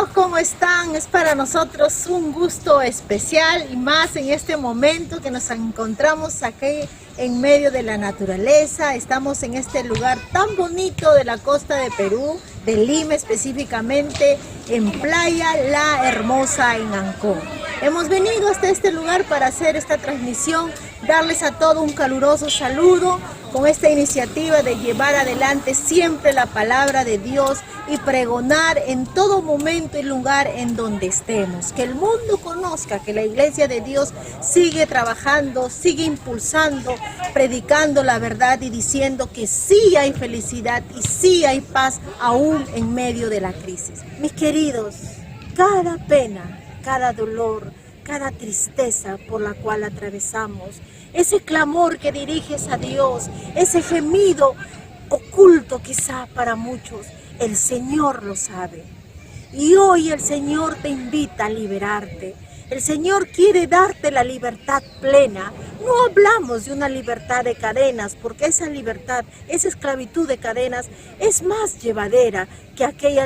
Hermanos, ¿cómo están? Es para nosotros un gusto especial y más en este momento que nos encontramos aquí en medio de la naturaleza. Estamos en este lugar tan bonito de la costa de Perú, de Lima específicamente, en Playa La Hermosa en Ancón. Hemos venido hasta este lugar para hacer esta transmisión, darles a todos un caluroso saludo con esta iniciativa de llevar adelante siempre la palabra de Dios y pregonar en todo momento y lugar en donde estemos. Que el mundo conozca que la Iglesia de Dios sigue trabajando, sigue impulsando, predicando la verdad y diciendo que sí hay felicidad y sí hay paz aún en medio de la crisis. Mis queridos, cada pena, cada dolor, cada tristeza por la cual atravesamos, ese clamor que diriges a Dios, ese gemido oculto quizá para muchos, el Señor lo sabe. Y hoy el Señor te invita a liberarte. El Señor quiere darte la libertad plena. No hablamos de una libertad de cadenas, porque esa libertad, esa esclavitud de cadenas es más llevadera que aquella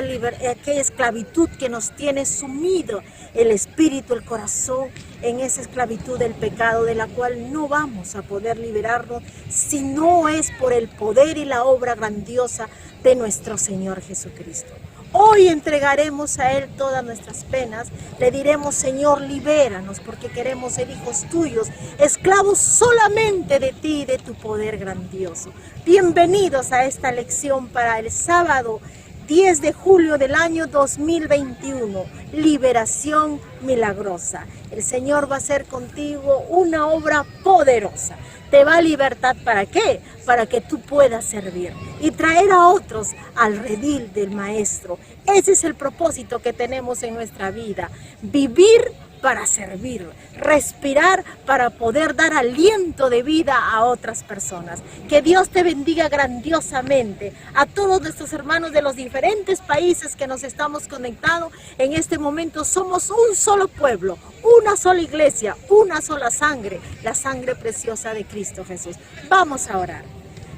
esclavitud que nos tiene sumido el espíritu, el corazón, en esa esclavitud del pecado, de la cual no vamos a poder liberarnos si no es por el poder y la obra grandiosa de nuestro Señor Jesucristo. Hoy entregaremos a Él todas nuestras penas, le diremos: Señor, libéranos, porque queremos ser hijos tuyos, esclavos solamente de ti y de tu poder grandioso. Bienvenidos a esta lección para el sábado 10 de julio del año 2021, liberación milagrosa. El Señor va a hacer contigo una obra poderosa. Te va a libertar, ¿para qué? Para que tú puedas servir y traer a otros al redil del Maestro. Ese es el propósito que tenemos en nuestra vida, vivir para servir, respirar para poder dar aliento de vida a otras personas. Que Dios te bendiga grandiosamente a todos nuestros hermanos de los diferentes países que nos estamos conectando. En este momento somos un solo pueblo, una sola iglesia, una sola sangre, la sangre preciosa de Cristo Jesús. Vamos a orar.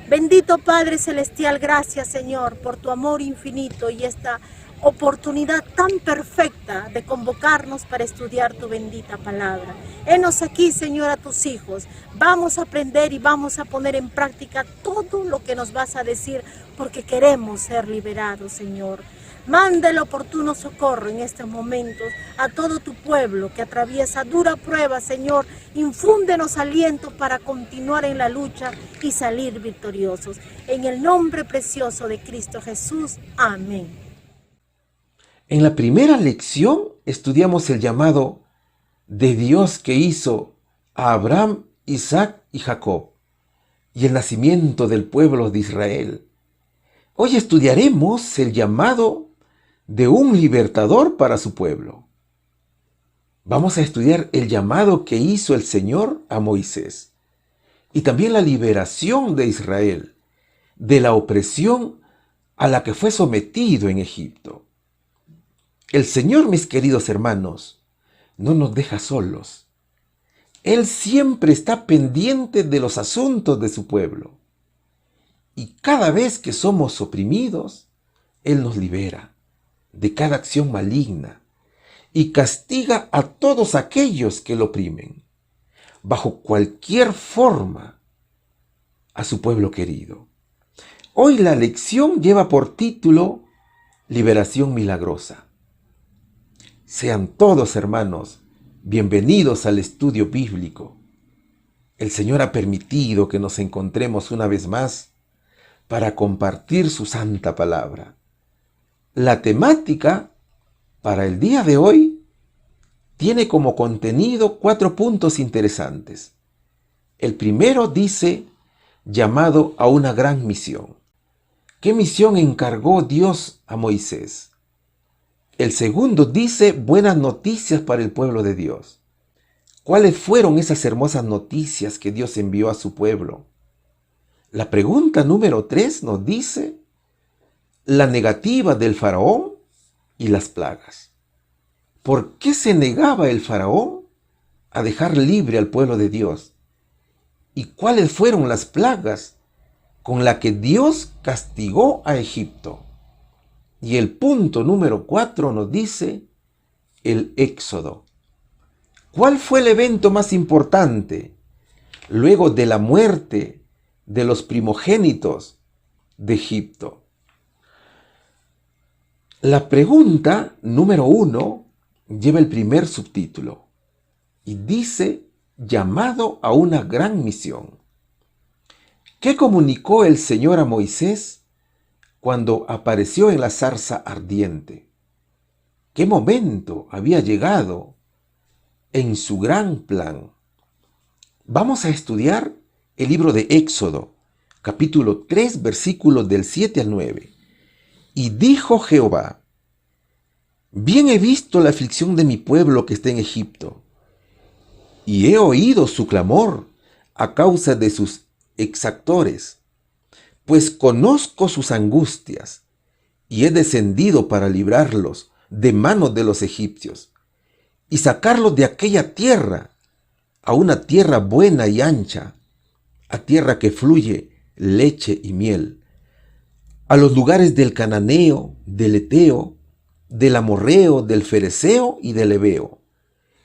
Bendito Padre Celestial, gracias Señor por tu amor infinito y esta oportunidad tan perfecta de convocarnos para estudiar tu bendita palabra. Henos aquí, Señor, a tus hijos. Vamos a aprender y vamos a poner en práctica todo lo que nos vas a decir, porque queremos ser liberados, Señor. Manda el oportuno socorro en estos momentos a todo tu pueblo que atraviesa dura prueba, Señor. Infúndenos aliento para continuar en la lucha y salir victoriosos. En el nombre precioso de Cristo Jesús. Amén. En la primera lección estudiamos el llamado de Dios que hizo a Abraham, Isaac y Jacob y el nacimiento del pueblo de Israel. Hoy estudiaremos el llamado de un libertador para su pueblo. Vamos a estudiar el llamado que hizo el Señor a Moisés y también la liberación de Israel de la opresión a la que fue sometido en Egipto. El Señor, mis queridos hermanos, no nos deja solos. Él siempre está pendiente de los asuntos de su pueblo. Y cada vez que somos oprimidos, Él nos libera de cada acción maligna y castiga a todos aquellos que lo oprimen, bajo cualquier forma, a su pueblo querido. Hoy la lección lleva por título Liberación Milagrosa. Sean todos, hermanos, bienvenidos al estudio bíblico. El Señor ha permitido que nos encontremos una vez más para compartir su santa palabra. La temática para el día de hoy tiene como contenido 4 puntos interesantes. El primero dice, llamado a una gran misión. ¿Qué misión encargó Dios a Moisés? El segundo dice buenas noticias para el pueblo de Dios. ¿Cuáles fueron esas hermosas noticias que Dios envió a su pueblo? La pregunta número 3 nos dice la negativa del faraón y las plagas. ¿Por qué se negaba el faraón a dejar libre al pueblo de Dios? ¿Y cuáles fueron las plagas con las que Dios castigó a Egipto? Y el punto número 4 nos dice el Éxodo. ¿Cuál fue el evento más importante luego de la muerte de los primogénitos de Egipto? La pregunta número 1 lleva el primer subtítulo y dice: llamado a una gran misión. ¿Qué comunicó el Señor a Moisés cuando apareció en la zarza ardiente? ¿Qué momento había llegado en su gran plan? Vamos a estudiar el libro de Éxodo, capítulo 3, versículos del 7 al 9. Y dijo Jehová: bien he visto la aflicción de mi pueblo que está en Egipto, y he oído su clamor a causa de sus exactores, pues conozco sus angustias, y he descendido para librarlos de manos de los egipcios, y sacarlos de aquella tierra a una tierra buena y ancha, a tierra que fluye leche y miel, a los lugares del cananeo, del eteo, del amorreo, del fereceo y del heveo,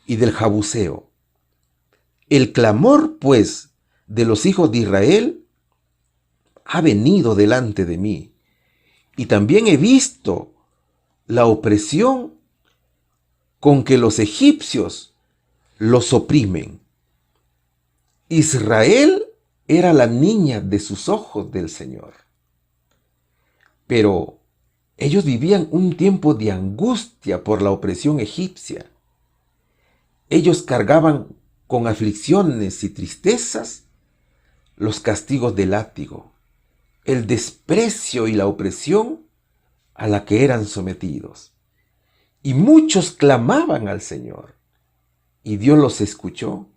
y del jabuseo. El clamor, pues, de los hijos de Israel ha venido delante de mí, y también he visto la opresión con que los egipcios los oprimen. Israel era la niña de sus ojos del Señor. Pero ellos vivían un tiempo de angustia por la opresión egipcia. Ellos cargaban con aflicciones y tristezas los castigos del látigo, el desprecio y la opresión a la que eran sometidos. Y muchos clamaban al Señor, y Dios los escuchó.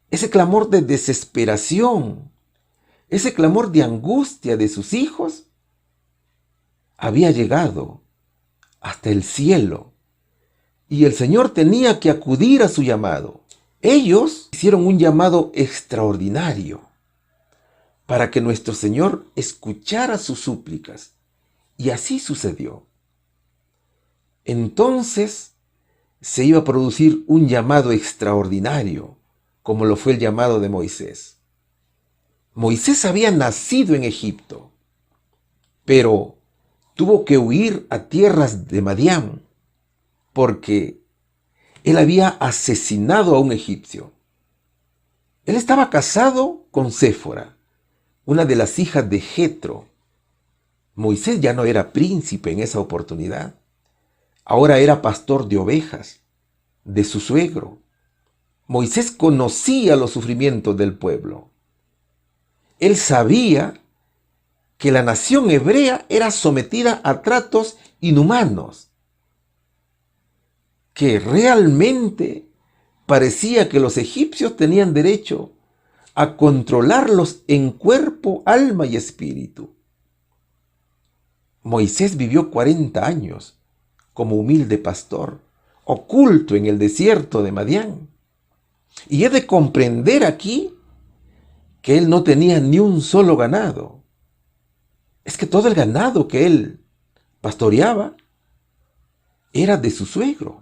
Ese clamor de desesperación, ese clamor de angustia de sus hijos, había llegado hasta el cielo, y el Señor tenía que acudir a su llamado. Ellos hicieron un llamado extraordinario para que nuestro Señor escuchara sus súplicas, y así sucedió. Entonces se iba a producir un llamado extraordinario, como lo fue el llamado de Moisés. Moisés había nacido en Egipto, pero tuvo que huir a tierras de Madián, porque él había asesinado a un egipcio. Él estaba casado con Séfora, una de las hijas de Jetro. Moisés ya no era príncipe en esa oportunidad. Ahora era pastor de ovejas de su suegro. Moisés conocía los sufrimientos del pueblo. Él sabía que la nación hebrea era sometida a tratos inhumanos, que realmente parecía que los egipcios tenían derecho a controlarlos en cuerpo, alma y espíritu. Moisés vivió 40 años como humilde pastor, oculto en el desierto de Madián. Y he de comprender aquí que él no tenía ni un solo ganado. Es que todo el ganado que él pastoreaba era de su suegro.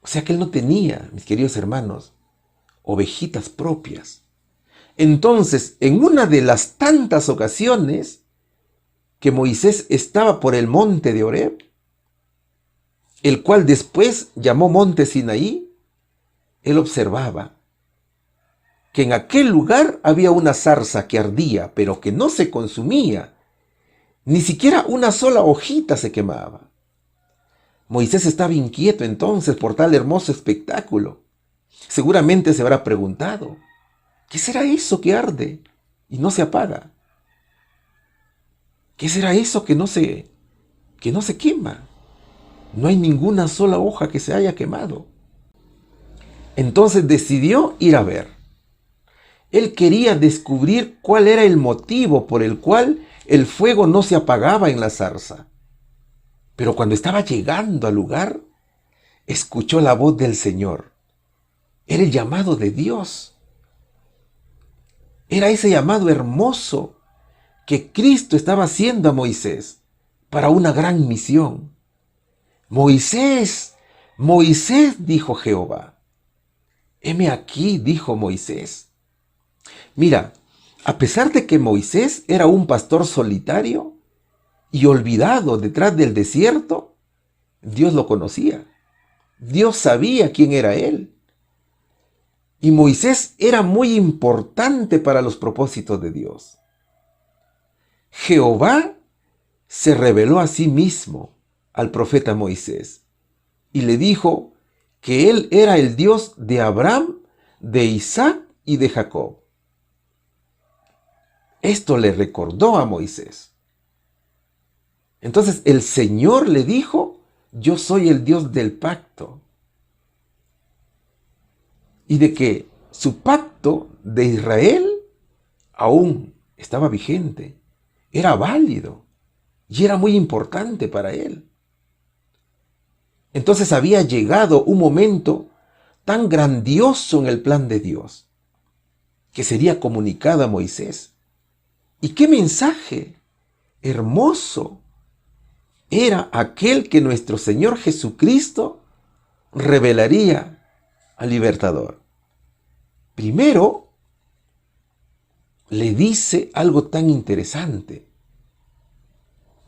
O sea que él no tenía, mis queridos hermanos, ovejitas propias. Entonces, en una de las tantas ocasiones que Moisés estaba por el monte de Horeb, el cual después llamó monte Sinaí, él observaba que en aquel lugar había una zarza que ardía, pero que no se consumía. Ni siquiera una sola hojita se quemaba. Moisés estaba inquieto entonces por tal hermoso espectáculo. Seguramente se habrá preguntado: ¿qué será eso que arde y no se apaga? ¿Qué será eso que no se quema? No hay ninguna sola hoja que se haya quemado. Entonces decidió ir a ver. Él quería descubrir cuál era el motivo por el cual el fuego no se apagaba en la zarza. Pero cuando estaba llegando al lugar, escuchó la voz del Señor. Era el llamado de Dios. Era ese llamado hermoso que Cristo estaba haciendo a Moisés. para una gran misión. Moisés, Moisés, dijo Jehová. Heme aquí, dijo Moisés. Mira, a pesar de que Moisés era un pastor solitario y olvidado detrás del desierto, Dios lo conocía. Dios sabía quién era él. Y Moisés era muy importante para los propósitos de Dios. Jehová se reveló a sí mismo al profeta Moisés y le dijo que él era el Dios de Abraham, de Isaac y de Jacob. Esto le recordó a Moisés. Entonces el Señor le dijo: yo soy el Dios del pacto. Y de que su pacto de Israel aún estaba vigente, era válido y era muy importante para él. Entonces había llegado un momento tan grandioso en el plan de Dios que sería comunicado a Moisés. ¿Y qué mensaje hermoso era aquel que nuestro Señor Jesucristo revelaría al libertador? Primero, le dice algo tan interesante.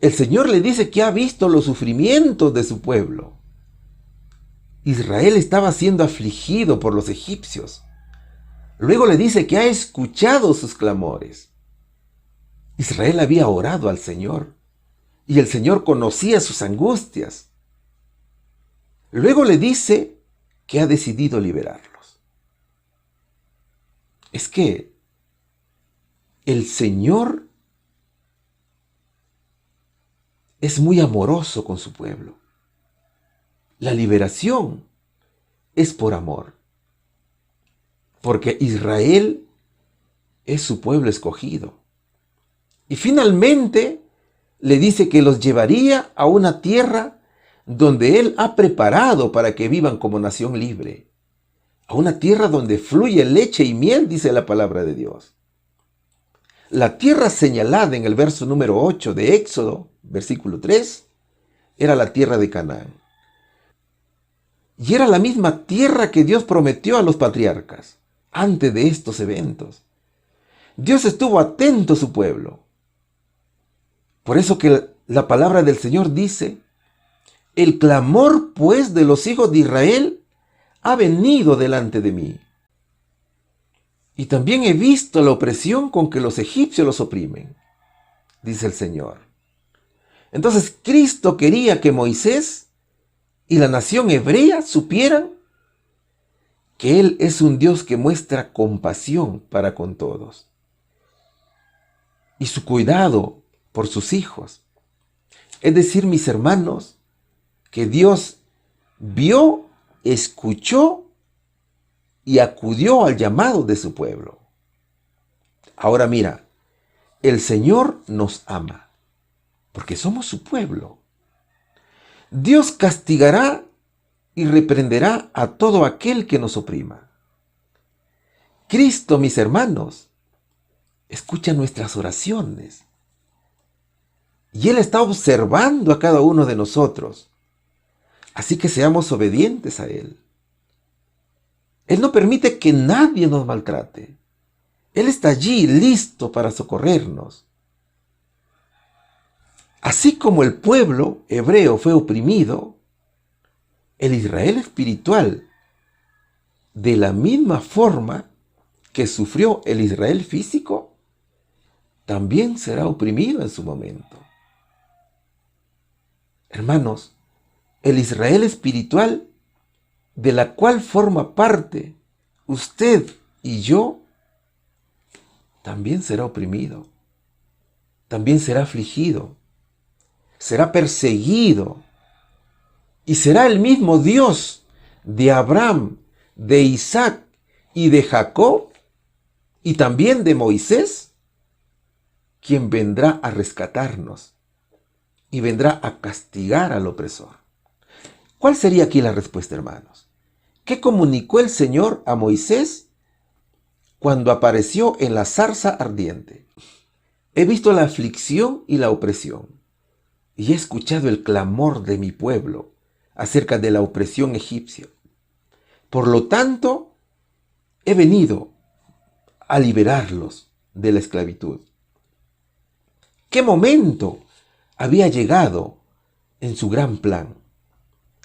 El Señor le dice que ha visto los sufrimientos de su pueblo. Israel estaba siendo afligido por los egipcios. Luego le dice que ha escuchado sus clamores. Israel había orado al Señor y el Señor conocía sus angustias. Luego le dice que ha decidido liberarlos. Es que el Señor es muy amoroso con su pueblo. La liberación es por amor, porque Israel es su pueblo escogido. Y finalmente le dice que los llevaría a una tierra donde Él ha preparado para que vivan como nación libre. A una tierra donde fluye leche y miel, dice la palabra de Dios. La tierra señalada en el verso número 8 de Éxodo, versículo 3, era la tierra de Canaán. Y era la misma tierra que Dios prometió a los patriarcas antes de estos eventos. Dios estuvo atento a su pueblo. Por eso que la palabra del Señor dice: el clamor pues de los hijos de Israel ha venido delante de mí. Y también he visto la opresión con que los egipcios los oprimen, dice el Señor. Entonces Cristo quería que Moisés y la nación hebrea supieran que Él es un Dios que muestra compasión para con todos y su cuidado por sus hijos. Es decir, mis hermanos, que Dios vio, escuchó y acudió al llamado de su pueblo. Ahora mira, el Señor nos ama porque somos su pueblo. Dios castigará y reprenderá a todo aquel que nos oprima. Cristo, mis hermanos, escucha nuestras oraciones. Y Él está observando a cada uno de nosotros. Así que seamos obedientes a Él. Él no permite que nadie nos maltrate. Él está allí listo para socorrernos. Así como el pueblo hebreo fue oprimido, el Israel espiritual, de la misma forma que sufrió el Israel físico, también será oprimido en su momento. Hermanos, el Israel espiritual, de la cual forma parte usted y yo, también será oprimido, también será afligido, será perseguido, y será el mismo Dios de Abraham, de Isaac y de Jacob, y también de Moisés, quien vendrá a rescatarnos y vendrá a castigar al opresor. ¿Cuál sería aquí la respuesta, hermanos? ¿Qué comunicó el Señor a Moisés cuando apareció en la zarza ardiente? He visto la aflicción y la opresión. y he escuchado el clamor de mi pueblo acerca de la opresión egipcia. Por lo tanto, he venido a liberarlos de la esclavitud. ¿Qué momento había llegado en su gran plan?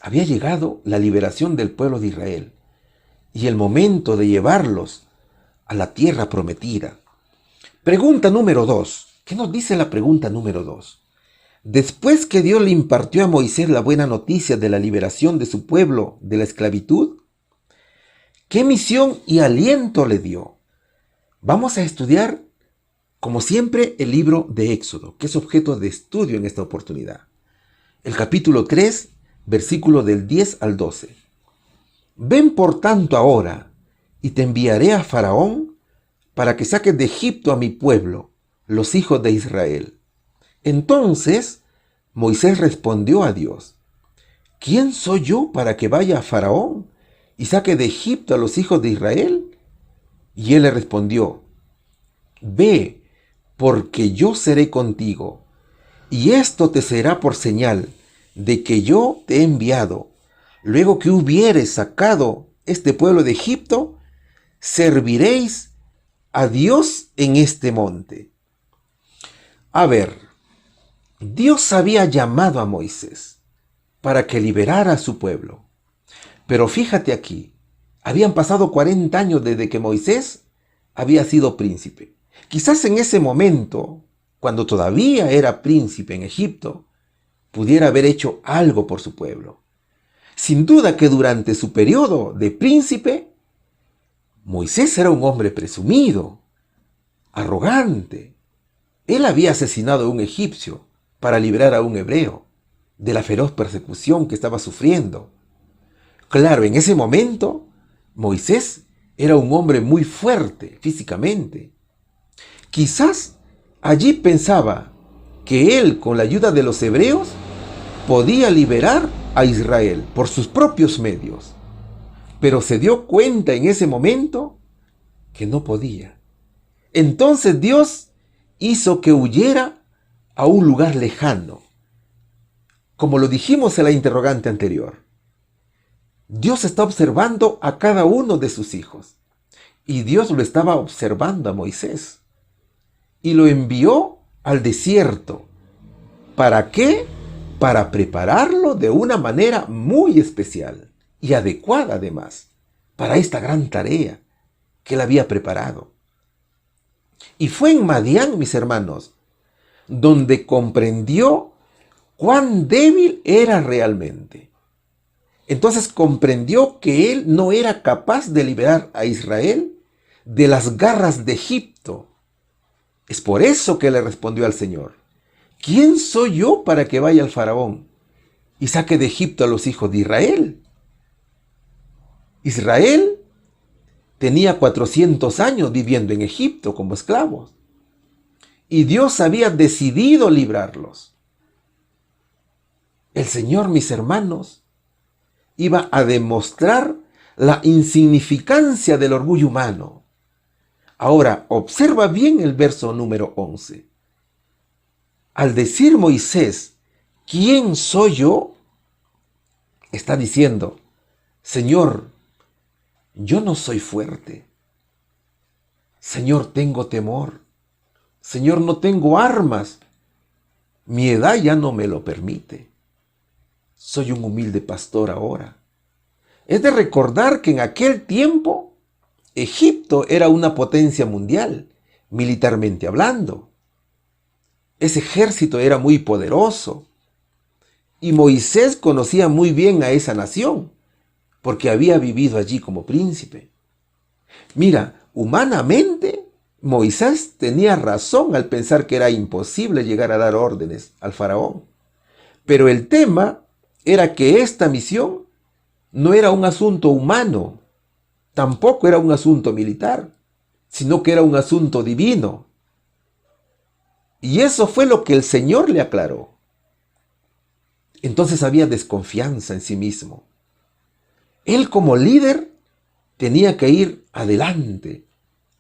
Había llegado la liberación del pueblo de Israel y el momento de llevarlos a la tierra prometida. Pregunta número 2. ¿Qué nos dice la pregunta número 2? Después que Dios le impartió a Moisés la buena noticia de la liberación de su pueblo de la esclavitud, ¿qué misión y aliento le dio? Vamos a estudiar, como siempre, el libro de Éxodo, que es objeto de estudio en esta oportunidad. El capítulo 3, versículo del 10 al 12. Ven por tanto ahora, y te enviaré a Faraón para que saques de Egipto a mi pueblo, los hijos de Israel. Entonces Moisés respondió a Dios: ¿quién soy yo para que vaya a Faraón y saque de Egipto a los hijos de Israel? Y él le respondió: ve, porque yo seré contigo, y esto te será por señal de que yo te he enviado. Luego que hubieres sacado este pueblo de Egipto, serviréis a Dios en este monte. A ver, Dios había llamado a Moisés para que liberara a su pueblo. Pero fíjate aquí, habían pasado 40 años desde que Moisés había sido príncipe. Quizás en ese momento, cuando todavía era príncipe en Egipto, pudiera haber hecho algo por su pueblo. Sin duda que durante su periodo de príncipe, Moisés era un hombre presumido, arrogante. Él había asesinado a un egipcio para liberar a un hebreo de la feroz persecución que estaba sufriendo. Claro, en ese momento, Moisés era un hombre muy fuerte físicamente. Quizás allí pensaba que él, con la ayuda de los hebreos, podía liberar a Israel por sus propios medios. Pero se dio cuenta en ese momento que no podía. Entonces Dios hizo que huyera a un lugar lejano. Como lo dijimos en la interrogante anterior, Dios está observando a cada uno de sus hijos. Y Dios lo estaba observando a Moisés. Y lo envió al desierto. ¿Para qué? Para prepararlo de una manera muy especial y adecuada además para esta gran tarea que él había preparado. Y fue en Madián, mis hermanos, donde comprendió cuán débil era realmente. Entonces comprendió que él no era capaz de liberar a Israel de las garras de Egipto. Es por eso que le respondió al Señor: ¿quién soy yo para que vaya al Faraón y saque de Egipto a los hijos de Israel? Israel tenía 400 años viviendo en Egipto como esclavos. Y Dios había decidido librarlos. El Señor, mis hermanos, iba a demostrar la insignificancia del orgullo humano. Ahora, observa bien el verso número 11. Al decir Moisés: ¿quién soy yo?, está diciendo: Señor, yo no soy fuerte. Señor, tengo temor. Señor, no tengo armas. Mi edad ya no me lo permite. Soy un humilde pastor ahora. Es de recordar que en aquel tiempo Egipto era una potencia mundial, militarmente hablando. Ese ejército era muy poderoso. Y Moisés conocía muy bien a esa nación, porque había vivido allí como príncipe. Mira, humanamente, Moisés tenía razón al pensar que era imposible llegar a dar órdenes al faraón. Pero el tema era que esta misión no era un asunto humano, tampoco era un asunto militar, sino que era un asunto divino. Y eso fue lo que el Señor le aclaró. Entonces había desconfianza en sí mismo. Él, como líder, tenía que ir adelante,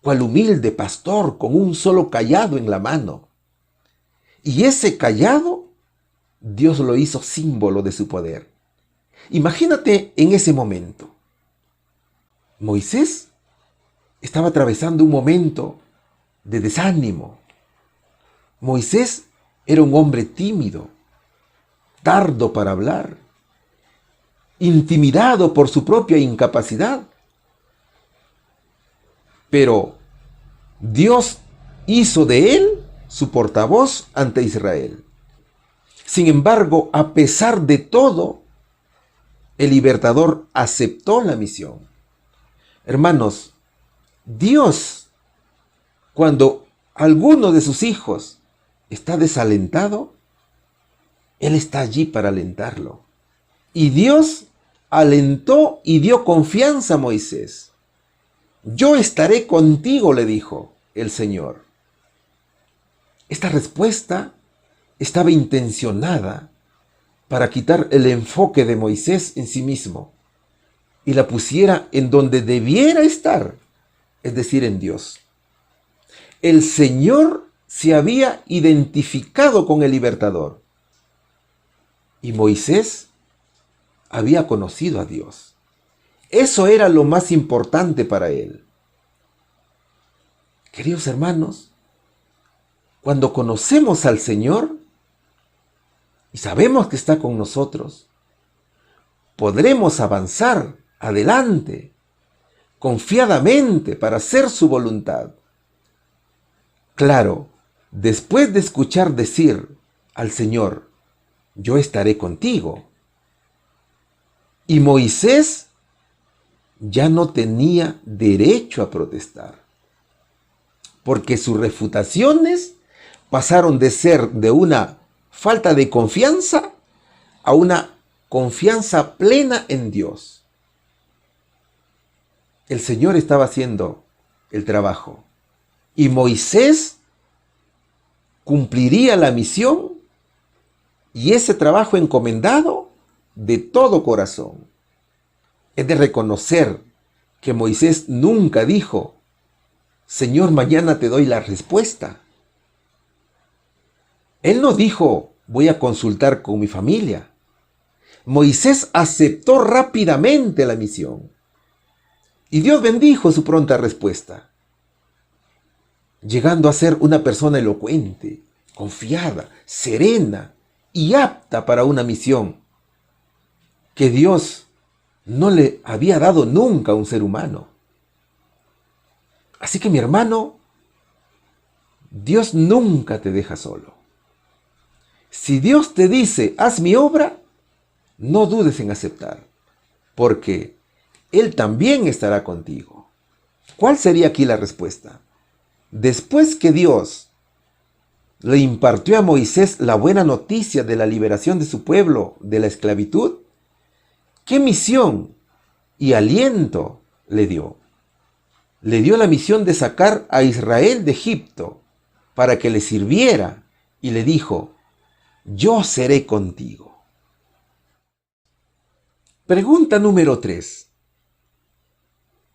cual humilde pastor con un solo cayado en la mano. Y ese cayado Dios lo hizo símbolo de su poder. Imagínate en ese momento. Moisés estaba atravesando un momento de desánimo. Moisés era un hombre tímido, tardo para hablar, intimidado por su propia incapacidad. Pero Dios hizo de él su portavoz ante Israel. Sin embargo, a pesar de todo, el libertador aceptó la misión. Hermanos, Dios, cuando alguno de sus hijos está desalentado, Él está allí para alentarlo. Y Dios alentó y dio confianza a Moisés. Yo estaré contigo, le dijo el Señor. Esta respuesta estaba intencionada para quitar el enfoque de Moisés en sí mismo y la pusiera en donde debiera estar, es decir, en Dios. El Señor se había identificado con el libertador y Moisés había conocido a Dios. Eso era lo más importante para él. Queridos hermanos, cuando conocemos al Señor y sabemos que está con nosotros, podremos avanzar adelante confiadamente para hacer su voluntad. Claro, después de escuchar decir al Señor, yo estaré contigo. Y Moisés ya no tenía derecho a protestar, porque sus refutaciones pasaron de ser de una falta de confianza a una confianza plena en Dios. El Señor estaba haciendo el trabajo y Moisés cumpliría la misión y ese trabajo encomendado de todo corazón. Es de reconocer que Moisés nunca dijo, Señor, mañana te doy la respuesta. Él no dijo, voy a consultar con mi familia. Moisés aceptó rápidamente la misión. Y Dios bendijo su pronta respuesta, llegando a ser una persona elocuente, confiada, serena y apta para una misión que Dios no le había dado nunca a un ser humano. Así que mi hermano, Dios nunca te deja solo. Si Dios te dice, haz mi obra, no dudes en aceptar, porque Él también estará contigo. ¿Cuál sería aquí la respuesta? Después que Dios le impartió a Moisés la buena noticia de la liberación de su pueblo de la esclavitud, ¿qué misión y aliento le dio? Le dio la misión de sacar a Israel de Egipto para que le sirviera y le dijo, yo seré contigo. Pregunta número 3.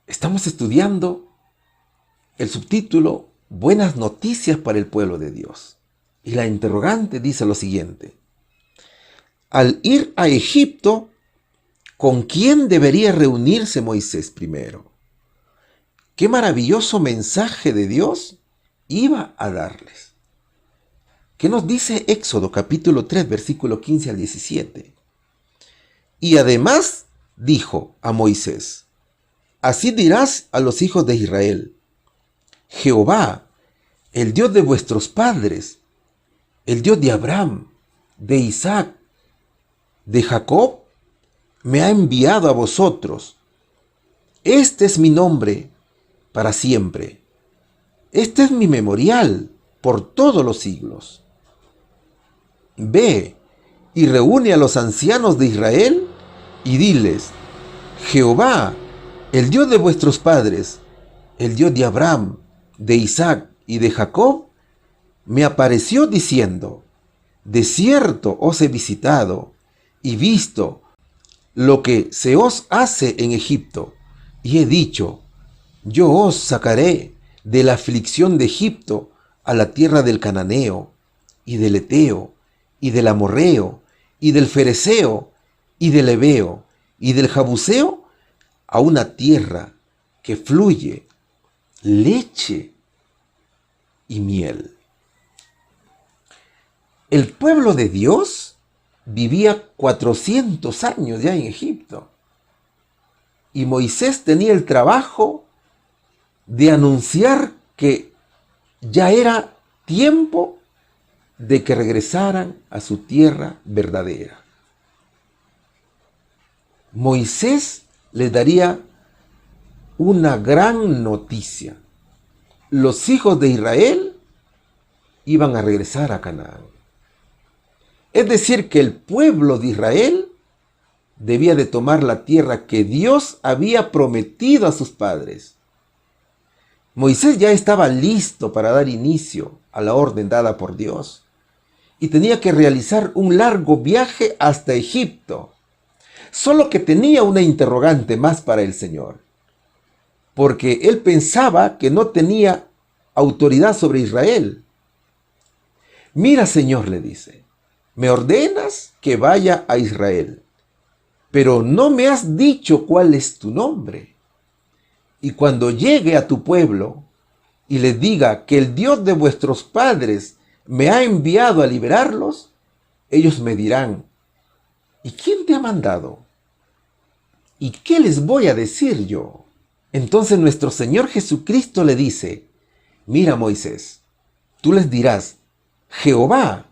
Estamos estudiando el subtítulo Buenas noticias para el pueblo de Dios. Y la interrogante dice lo siguiente. Al ir a Egipto, ¿con quién debería reunirse Moisés primero? ¿Qué maravilloso mensaje de Dios iba a darles? ¿Qué nos dice Éxodo capítulo 3, versículo 15 al 17? Y además dijo a Moisés, así dirás a los hijos de Israel, Jehová, el Dios de vuestros padres, el Dios de Abraham, de Isaac, de Jacob, me ha enviado a vosotros. Este es mi nombre para siempre. Este es mi memorial por todos los siglos. Ve y reúne a los ancianos de Israel y diles, Jehová, el Dios de vuestros padres, el Dios de Abraham, de Isaac y de Jacob, me apareció diciendo, de cierto os he visitado y visto lo que se os hace en Egipto, y he dicho, yo os sacaré de la aflicción de Egipto a la tierra del cananeo, y del eteo, y del amorreo, y del fereceo, y del heveo, y del jebuseo, a una tierra que fluye leche y miel. El pueblo de Dios vivía 400 años ya en Egipto. Y Moisés tenía el trabajo de anunciar que ya era tiempo de que regresaran a su tierra verdadera. Moisés les daría una gran noticia. Los hijos de Israel iban a regresar a Canaán. Es decir, que el pueblo de Israel debía de tomar la tierra que Dios había prometido a sus padres. Moisés ya estaba listo para dar inicio a la orden dada por Dios y tenía que realizar un largo viaje hasta Egipto. Solo que tenía una interrogante más para el Señor, porque él pensaba que no tenía autoridad sobre Israel. Mira, Señor, le dice, me ordenas que vaya a Israel, pero no me has dicho cuál es tu nombre. Y cuando llegue a tu pueblo y les diga que el Dios de vuestros padres me ha enviado a liberarlos, ellos me dirán, ¿y quién te ha mandado? ¿Y qué les voy a decir yo? Entonces nuestro Señor Jesucristo le dice, mira, Moisés, tú les dirás, Jehová,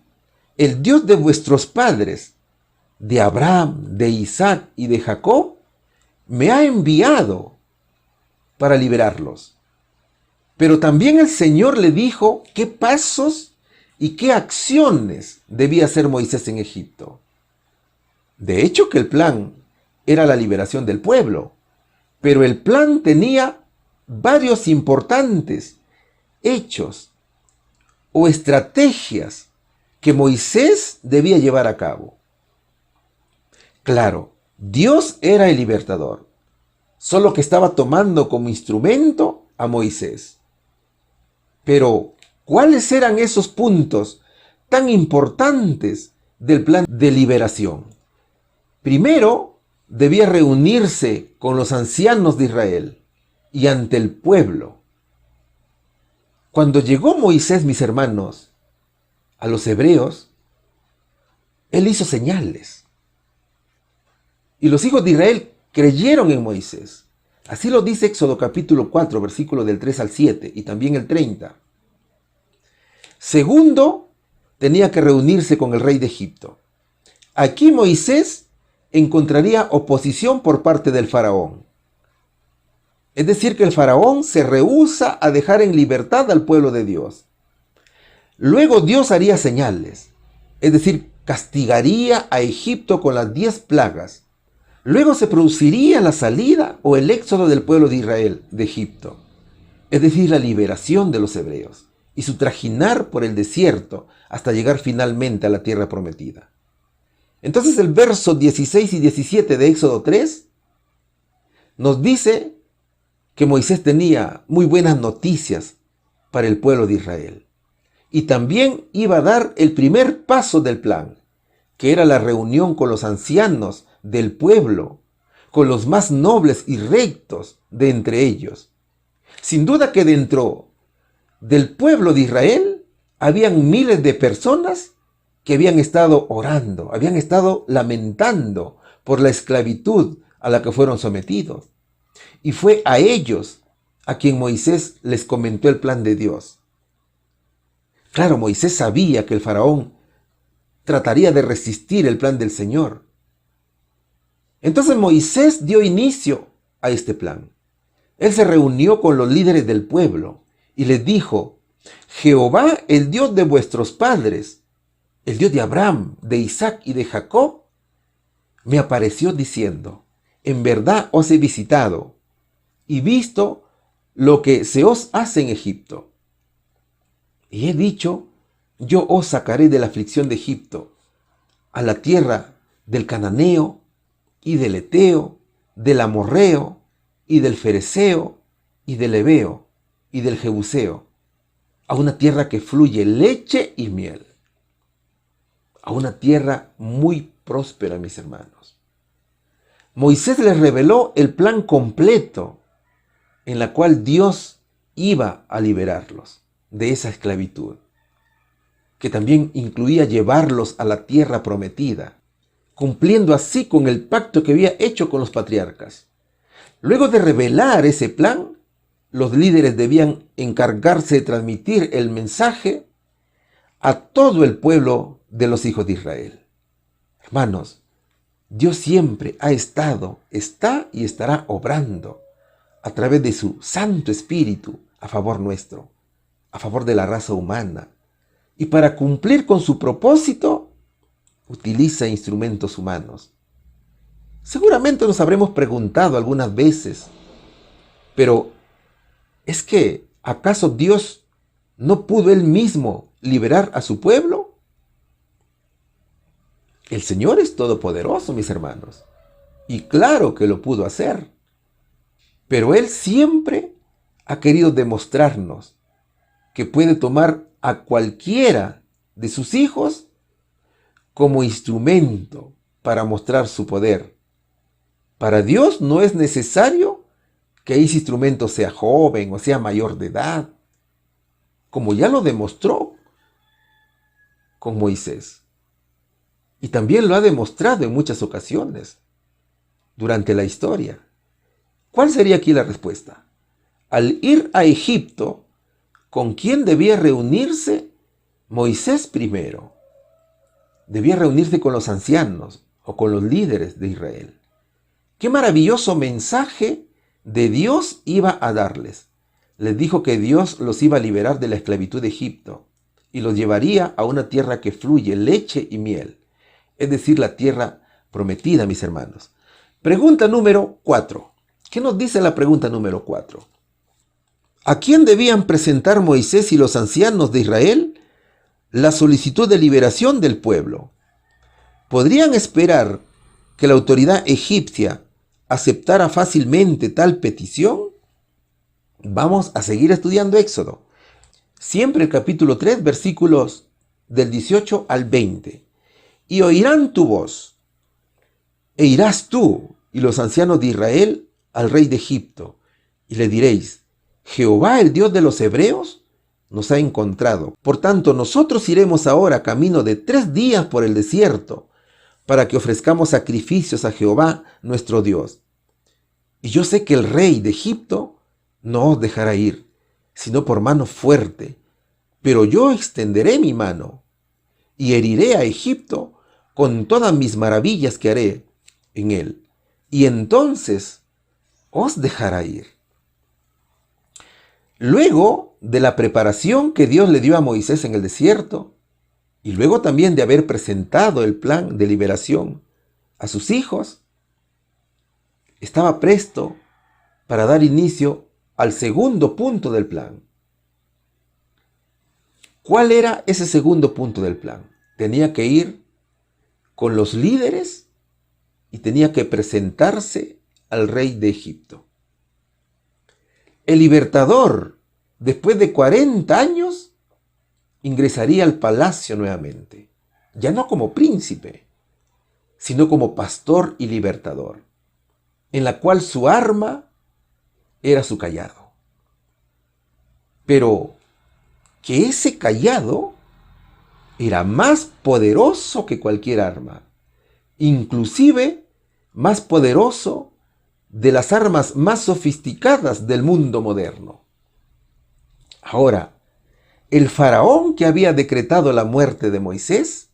el Dios de vuestros padres, de Abraham, de Isaac y de Jacob, me ha enviado para liberarlos. Pero también el Señor le dijo qué pasos y qué acciones debía hacer Moisés en Egipto. De hecho, que el plan era la liberación del pueblo, pero el plan tenía varios importantes hechos o estrategias que Moisés debía llevar a cabo. Claro, Dios era el libertador, solo que estaba tomando como instrumento a Moisés. Pero, ¿cuáles eran esos puntos tan importantes del plan de liberación? Primero, debía reunirse con los ancianos de Israel y ante el pueblo. Cuando llegó Moisés, mis hermanos, a los hebreos, él hizo señales. Y los hijos de Israel creyeron en Moisés. Así lo dice Éxodo capítulo 4, versículo del 3 al 7 y también el 30. Segundo, tenía que reunirse con el rey de Egipto. Aquí Moisés encontraría oposición por parte del faraón. Es decir, que el faraón se rehúsa a dejar en libertad al pueblo de Dios. Luego Dios haría señales, es decir, castigaría a Egipto con las 10 plagas. Luego se produciría la salida o el éxodo del pueblo de Israel de Egipto, es decir, la liberación de los hebreos y su trajinar por el desierto hasta llegar finalmente a la tierra prometida. Entonces el verso 16 y 17 de Éxodo 3 nos dice que Moisés tenía muy buenas noticias para el pueblo de Israel. Y también iba a dar el primer paso del plan, que era la reunión con los ancianos del pueblo, con los más nobles y rectos de entre ellos. Sin duda que dentro del pueblo de Israel habían miles de personas que habían estado orando, habían estado lamentando por la esclavitud a la que fueron sometidos. Y fue a ellos a quien Moisés les comentó el plan de Dios. Claro, Moisés sabía que el faraón trataría de resistir el plan del Señor. Entonces Moisés dio inicio a este plan. Él se reunió con los líderes del pueblo y les dijo, Jehová, el Dios de vuestros padres, el Dios de Abraham, de Isaac y de Jacob, me apareció diciendo, en verdad os he visitado y visto lo que se os hace en Egipto. Y he dicho, yo os sacaré de la aflicción de Egipto, a la tierra del cananeo, y del eteo, del amorreo, y del fereceo, y del heveo, y del jebuseo, a una tierra que fluye leche y miel. a una tierra muy próspera, mis hermanos. Moisés les reveló el plan completo en la cual Dios iba a liberarlos de esa esclavitud, que también incluía llevarlos a la tierra prometida, cumpliendo así con el pacto que había hecho con los patriarcas. Luego de revelar ese plan, los líderes debían encargarse de transmitir el mensaje a todo el pueblo de los hijos de Israel. Hermanos, Dios siempre ha estado, está y estará obrando a través de su Santo Espíritu a favor nuestro, a favor de la raza humana. Y para cumplir con su propósito, utiliza instrumentos humanos. Seguramente nos habremos preguntado algunas veces, pero ¿es que acaso Dios no pudo Él mismo liberar a su pueblo? El Señor es todopoderoso, mis hermanos, y claro que lo pudo hacer, pero Él siempre ha querido demostrarnos que puede tomar a cualquiera de sus hijos como instrumento para mostrar su poder. Para Dios no es necesario que ese instrumento sea joven o sea mayor de edad, como ya lo demostró con Moisés. Y también lo ha demostrado en muchas ocasiones durante la historia. ¿Cuál sería aquí la respuesta? Al ir a Egipto, ¿con quién debía reunirse Moisés primero? Debía reunirse con los ancianos o con los líderes de Israel. ¡Qué maravilloso mensaje de Dios iba a darles! Les dijo que Dios los iba a liberar de la esclavitud de Egipto y los llevaría a una tierra que fluye leche y miel, es decir, la tierra prometida, mis hermanos. Pregunta número 4. ¿Qué nos dice la pregunta número 4? ¿A quién debían presentar Moisés y los ancianos de Israel la solicitud de liberación del pueblo? ¿Podrían esperar que la autoridad egipcia aceptara fácilmente tal petición? Vamos a seguir estudiando Éxodo. Siempre el capítulo 3, versículos del 18 al 20. Y oirán tu voz, e irás tú y los ancianos de Israel al rey de Egipto, y le diréis: Jehová, el Dios de los hebreos, nos ha encontrado. Por tanto, nosotros iremos ahora camino de 3 días por el desierto, para que ofrezcamos sacrificios a Jehová, nuestro Dios. Y yo sé que el rey de Egipto no os dejará ir, sino por mano fuerte. Pero yo extenderé mi mano y heriré a Egipto con todas mis maravillas que haré en él. Y entonces os dejará ir. Luego de la preparación que Dios le dio a Moisés en el desierto, y luego también de haber presentado el plan de liberación a sus hijos, estaba presto para dar inicio al segundo punto del plan. ¿Cuál era ese segundo punto del plan? Tenía que ir con los líderes y tenía que presentarse al rey de Egipto. El libertador, después de 40 años, ingresaría al palacio nuevamente, ya no como príncipe, sino como pastor y libertador, en la cual su arma era su cayado. Pero que ese cayado era más poderoso que cualquier arma, inclusive más poderoso de las armas más sofisticadas del mundo moderno. Ahora, el faraón que había decretado la muerte de Moisés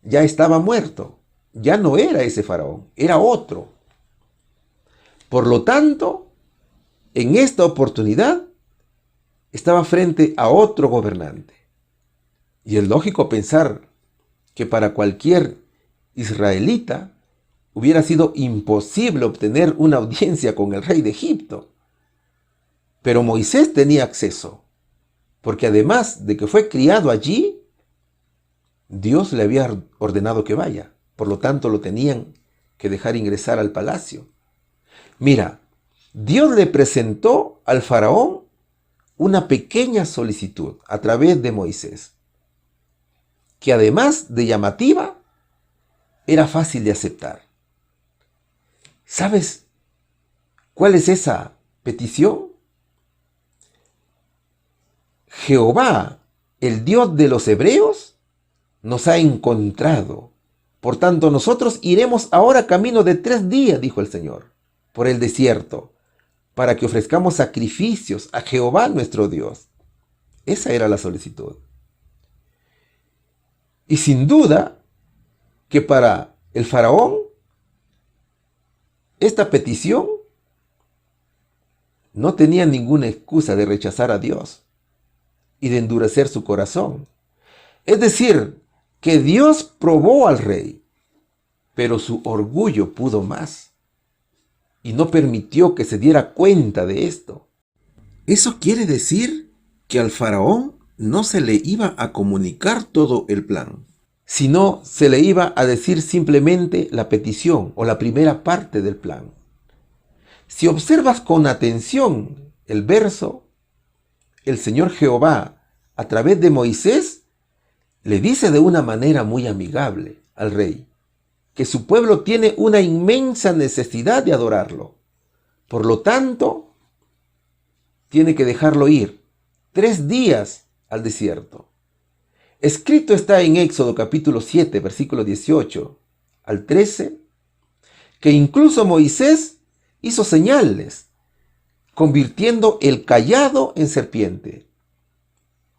ya estaba muerto. Ya no era ese faraón, era otro. Por lo tanto, en esta oportunidad estaba frente a otro gobernante. Y es lógico pensar que para cualquier israelita hubiera sido imposible obtener una audiencia con el rey de Egipto. Pero Moisés tenía acceso, porque además de que fue criado allí, Dios le había ordenado que vaya. Por lo tanto, lo tenían que dejar ingresar al palacio. Mira, Dios le presentó al faraón una pequeña solicitud a través de Moisés. que además de llamativa, era fácil de aceptar. ¿Sabes cuál es esa petición? Jehová, el Dios de los hebreos, nos ha encontrado. Por tanto, nosotros iremos ahora camino de 3 días, dijo el Señor, por el desierto, para que ofrezcamos sacrificios a Jehová nuestro Dios. Esa era la solicitud. Y sin duda que para el faraón, esta petición no tenía ninguna excusa de rechazar a Dios y de endurecer su corazón. Es decir, que Dios probó al rey, pero su orgullo pudo más y no permitió que se diera cuenta de esto. Eso quiere decir que al faraón no se le iba a comunicar todo el plan, sino se le iba a decir simplemente la petición o la primera parte del plan. Si observas con atención el verso, el Señor Jehová, a través de Moisés, le dice de una manera muy amigable al rey que su pueblo tiene una inmensa necesidad de adorarlo. Por lo tanto, tiene que dejarlo ir 3 días al desierto. Escrito está en Éxodo capítulo 7, versículo 18 al 13, que incluso Moisés hizo señales, convirtiendo el cayado en serpiente.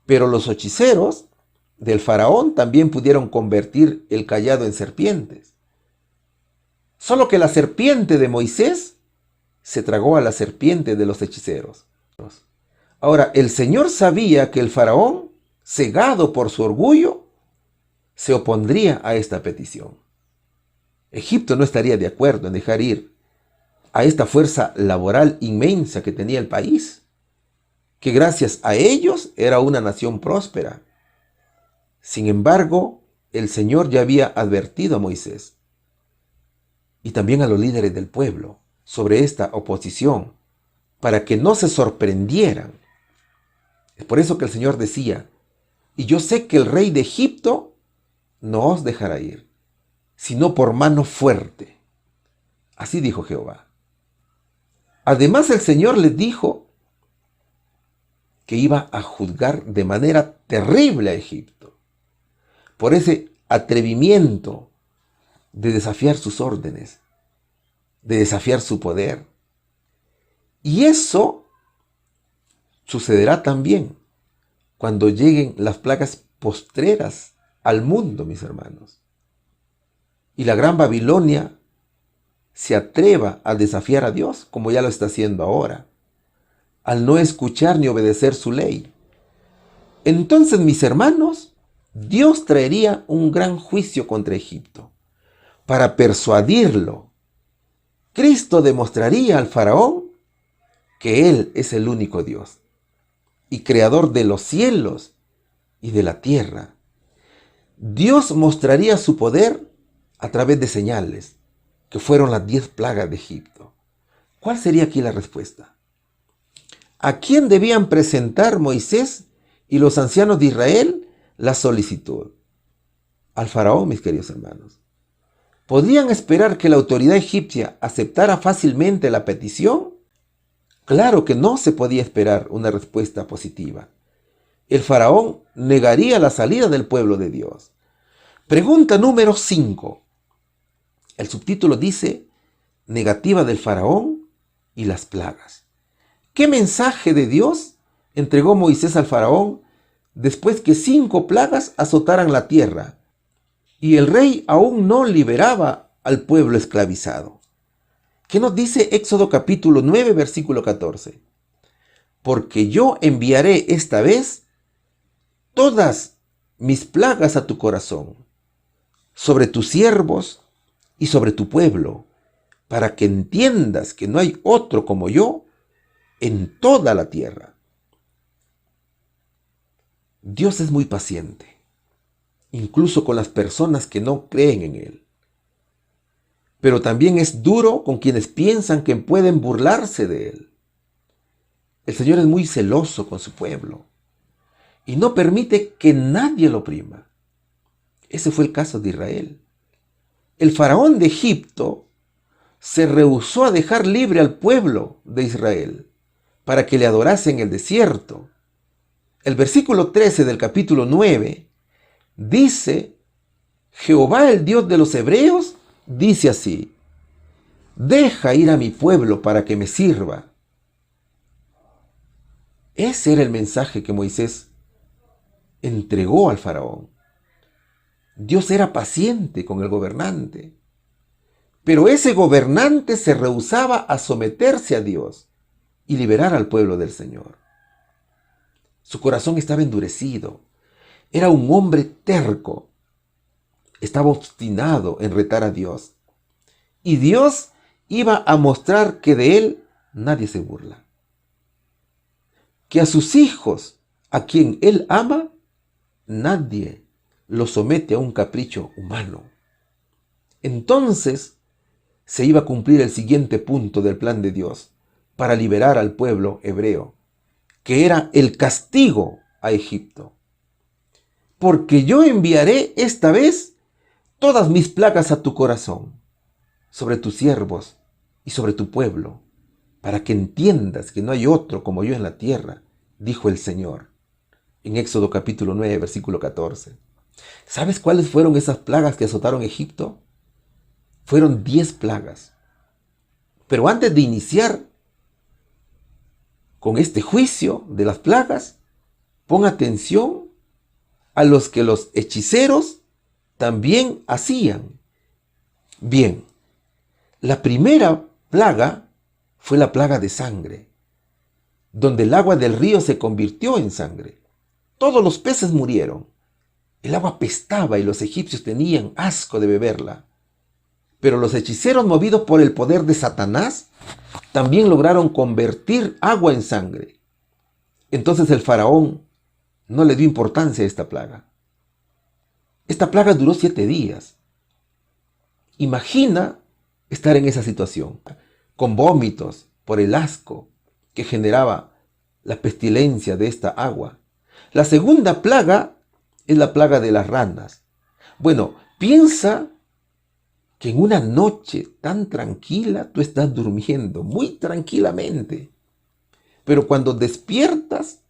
Pero los hechiceros del faraón también pudieron convertir el cayado en serpientes. Solo que la serpiente de Moisés se tragó a la serpiente de los hechiceros. Ahora, el Señor sabía que el faraón, cegado por su orgullo, se opondría a esta petición. Egipto no estaría de acuerdo en dejar ir a esta fuerza laboral inmensa que tenía el país, que gracias a ellos era una nación próspera. Sin embargo, el Señor ya había advertido a Moisés y también a los líderes del pueblo sobre esta oposición, para que no se sorprendieran. Es por eso que el Señor decía: y yo sé que el rey de Egipto no os dejará ir, sino por mano fuerte. Así dijo Jehová. Además, el Señor les dijo que iba a juzgar de manera terrible a Egipto por ese atrevimiento de desafiar sus órdenes, de desafiar su poder. Y eso sucederá también cuando lleguen las plagas postreras al mundo, mis hermanos, y la gran Babilonia se atreva a desafiar a Dios, como ya lo está haciendo ahora, al no escuchar ni obedecer su ley. Entonces, mis hermanos, Dios traería un gran juicio contra Egipto para persuadirlo. Cristo demostraría al faraón que Él es el único Dios y creador de los cielos y de la tierra. Dios mostraría su poder a través de señales, que fueron las 10 plagas de Egipto. ¿Cuál sería aquí la respuesta? ¿A quién debían presentar Moisés y los ancianos de Israel la solicitud? Al faraón, mis queridos hermanos. ¿Podrían esperar que la autoridad egipcia aceptara fácilmente la petición? Claro que no se podía esperar una respuesta positiva. El faraón negaría la salida del pueblo de Dios. Pregunta número 5. El subtítulo dice: negativa del faraón y las plagas. ¿Qué mensaje de Dios entregó Moisés al faraón después que 5 plagas azotaran la tierra y el rey aún no liberaba al pueblo esclavizado? ¿Qué nos dice Éxodo capítulo 9, versículo 14? Porque yo enviaré esta vez todas mis plagas a tu corazón, sobre tus siervos y sobre tu pueblo, para que entiendas que no hay otro como yo en toda la tierra. Dios es muy paciente, incluso con las personas que no creen en Él. Pero también es duro con quienes piensan que pueden burlarse de Él. El Señor es muy celoso con su pueblo y no permite que nadie lo oprima. Ese fue el caso de Israel. El faraón de Egipto se rehusó a dejar libre al pueblo de Israel para que le adorase en el desierto. El versículo 13 del capítulo 9 dice: Jehová, el Dios de los hebreos, dice así: deja ir a mi pueblo para que me sirva. Ese era el mensaje que Moisés entregó al faraón. Dios era paciente con el gobernante, pero ese gobernante se rehusaba a someterse a Dios y liberar al pueblo del Señor. Su corazón estaba endurecido. Era un hombre terco. Estaba obstinado en retar a Dios. Y Dios iba a mostrar que de él nadie se burla. Que a sus hijos, a quien él ama, nadie los somete a un capricho humano. Entonces se iba a cumplir el siguiente punto del plan de Dios para liberar al pueblo hebreo, que era el castigo a Egipto. Porque yo enviaré esta vez todas mis plagas a tu corazón, sobre tus siervos y sobre tu pueblo, para que entiendas que no hay otro como yo en la tierra, dijo el Señor. En Éxodo capítulo 9, versículo 14. ¿Sabes cuáles fueron esas plagas que azotaron Egipto? Fueron 10 plagas. Pero antes de iniciar con este juicio de las plagas, pon atención a los que los hechiceros también hacían. Bien, la primera plaga fue la plaga de sangre, donde el agua del río se convirtió en sangre. Todos los peces murieron. El agua apestaba y los egipcios tenían asco de beberla. Pero los hechiceros, movidos por el poder de Satanás, también lograron convertir agua en sangre. Entonces el faraón no le dio importancia a esta plaga. Esta plaga duró 7 días. Imagina estar en esa situación, con vómitos por el asco que generaba la pestilencia de esta agua. La segunda plaga es la plaga de las ranas. Bueno, piensa que en una noche tan tranquila tú estás durmiendo muy tranquilamente, pero cuando despiertas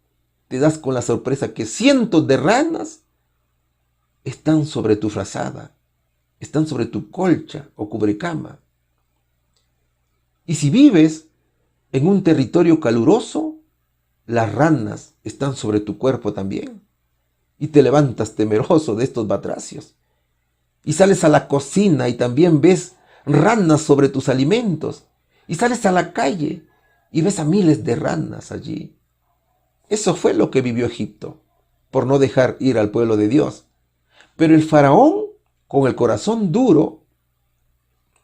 te das con la sorpresa que cientos de ranas están sobre tu frazada, están sobre tu colcha o cubrecama. Y si vives en un territorio caluroso, las ranas están sobre tu cuerpo también. Y te levantas temeroso de estos batracios. Y sales a la cocina y también ves ranas sobre tus alimentos. Y sales a la calle y ves a miles de ranas allí. Eso fue lo que vivió Egipto, por no dejar ir al pueblo de Dios. Pero el faraón, con el corazón duro,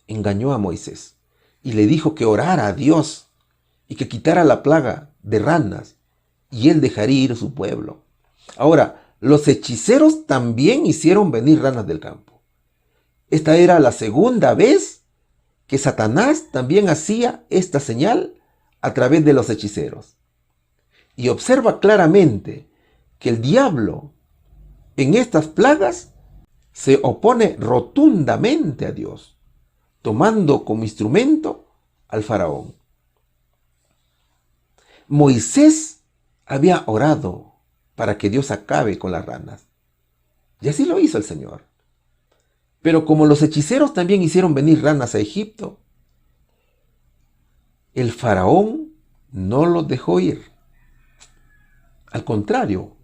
engañó a Moisés y le dijo que orara a Dios y que quitara la plaga de ranas y él dejaría ir a su pueblo. Ahora, los hechiceros también hicieron venir ranas del campo. Esta era la segunda vez que Satanás también hacía esta señal a través de los hechiceros. Y observa claramente que el diablo en estas plagas se opone rotundamente a Dios, tomando como instrumento al faraón. Moisés había orado para que Dios acabe con las ranas. Y así lo hizo el Señor. Pero como los hechiceros también hicieron venir ranas a Egipto, el faraón no los dejó ir. Al contrario,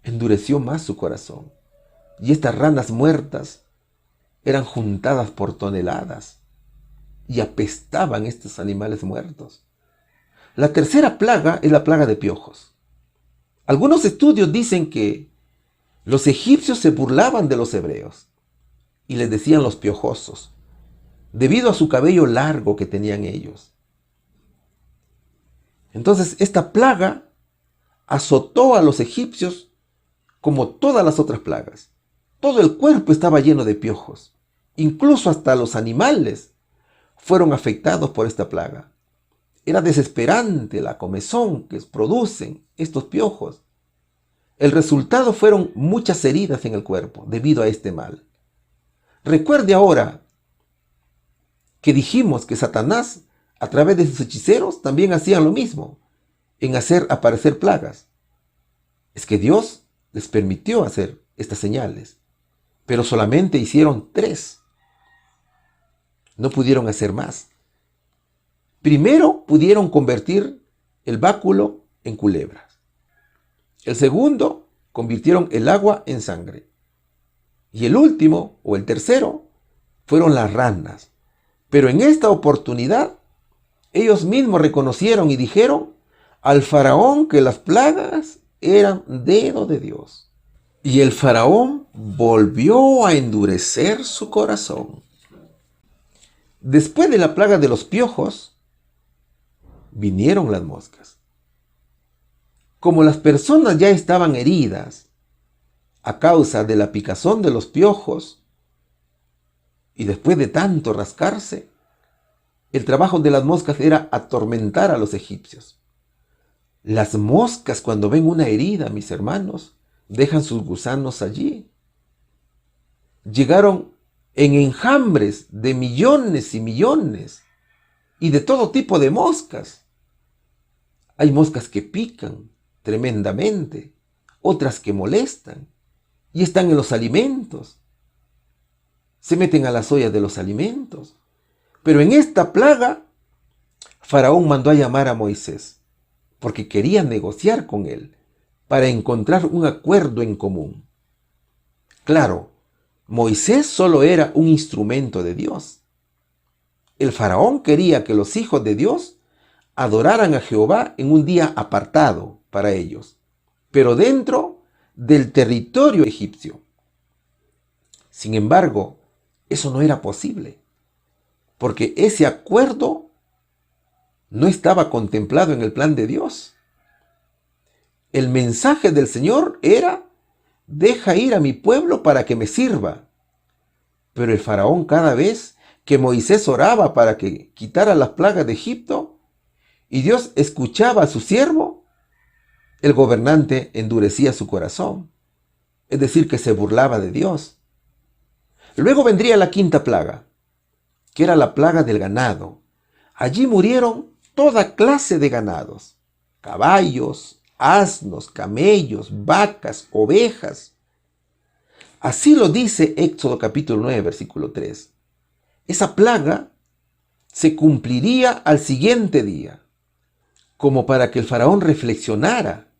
endureció más su corazón. Y estas ranas muertas eran juntadas por toneladas y apestaban estos animales muertos. La tercera plaga es la plaga de piojos. Algunos estudios dicen que los egipcios se burlaban de los hebreos y les decían los piojosos, debido a su cabello largo que tenían ellos. Entonces esta plaga azotó a los egipcios como todas las otras plagas. Todo el cuerpo estaba lleno de piojos. Incluso hasta los animales fueron afectados por esta plaga. Era desesperante la comezón que producen estos piojos. El resultado fueron muchas heridas en el cuerpo debido a este mal. Recuerde ahora que dijimos que Satanás, a través de sus hechiceros, también hacían lo mismo, en hacer aparecer plagas. Es que Dios les permitió hacer estas señales, pero solamente hicieron 3. No pudieron hacer más. Primero pudieron convertir el báculo en culebras. El segundo, convirtieron el agua en sangre. Y el último, o el tercero, fueron las ranas. Pero en esta oportunidad, ellos mismos reconocieron y dijeron al faraón que las plagas eran dedo de Dios. Y el faraón volvió a endurecer su corazón. Después de la plaga de los piojos, vinieron las moscas. Como las personas ya estaban heridas a causa de la picazón de los piojos, y después de tanto rascarse, el trabajo de las moscas era atormentar a los egipcios. Las moscas, cuando ven una herida, mis hermanos, dejan sus gusanos allí. Llegaron en enjambres de millones y millones, y de todo tipo de moscas. Hay moscas que pican tremendamente, otras que molestan, y están en los alimentos. Se meten a las ollas de los alimentos. Pero en esta plaga, Faraón mandó a llamar a Moisés, porque quería negociar con él, para encontrar un acuerdo en común. Claro, Moisés solo era un instrumento de Dios. El faraón quería que los hijos de Dios adoraran a Jehová en un día apartado para ellos, pero dentro del territorio egipcio. Sin embargo, eso no era posible, porque ese acuerdo no estaba contemplado en el plan de Dios. El mensaje del Señor era: deja ir a mi pueblo para que me sirva. Pero el faraón, cada vez que Moisés oraba para que quitara las plagas de Egipto, y Dios escuchaba a su siervo, el gobernante endurecía su corazón, es decir, que se burlaba de Dios. Luego vendría la 5ª plaga, que era la plaga del ganado. Allí murieron toda clase de ganados: caballos, asnos, camellos, vacas, ovejas. Así lo dice Éxodo capítulo 9, versículo 3. Esa plaga se cumpliría al siguiente día, como para que el faraón reflexionara,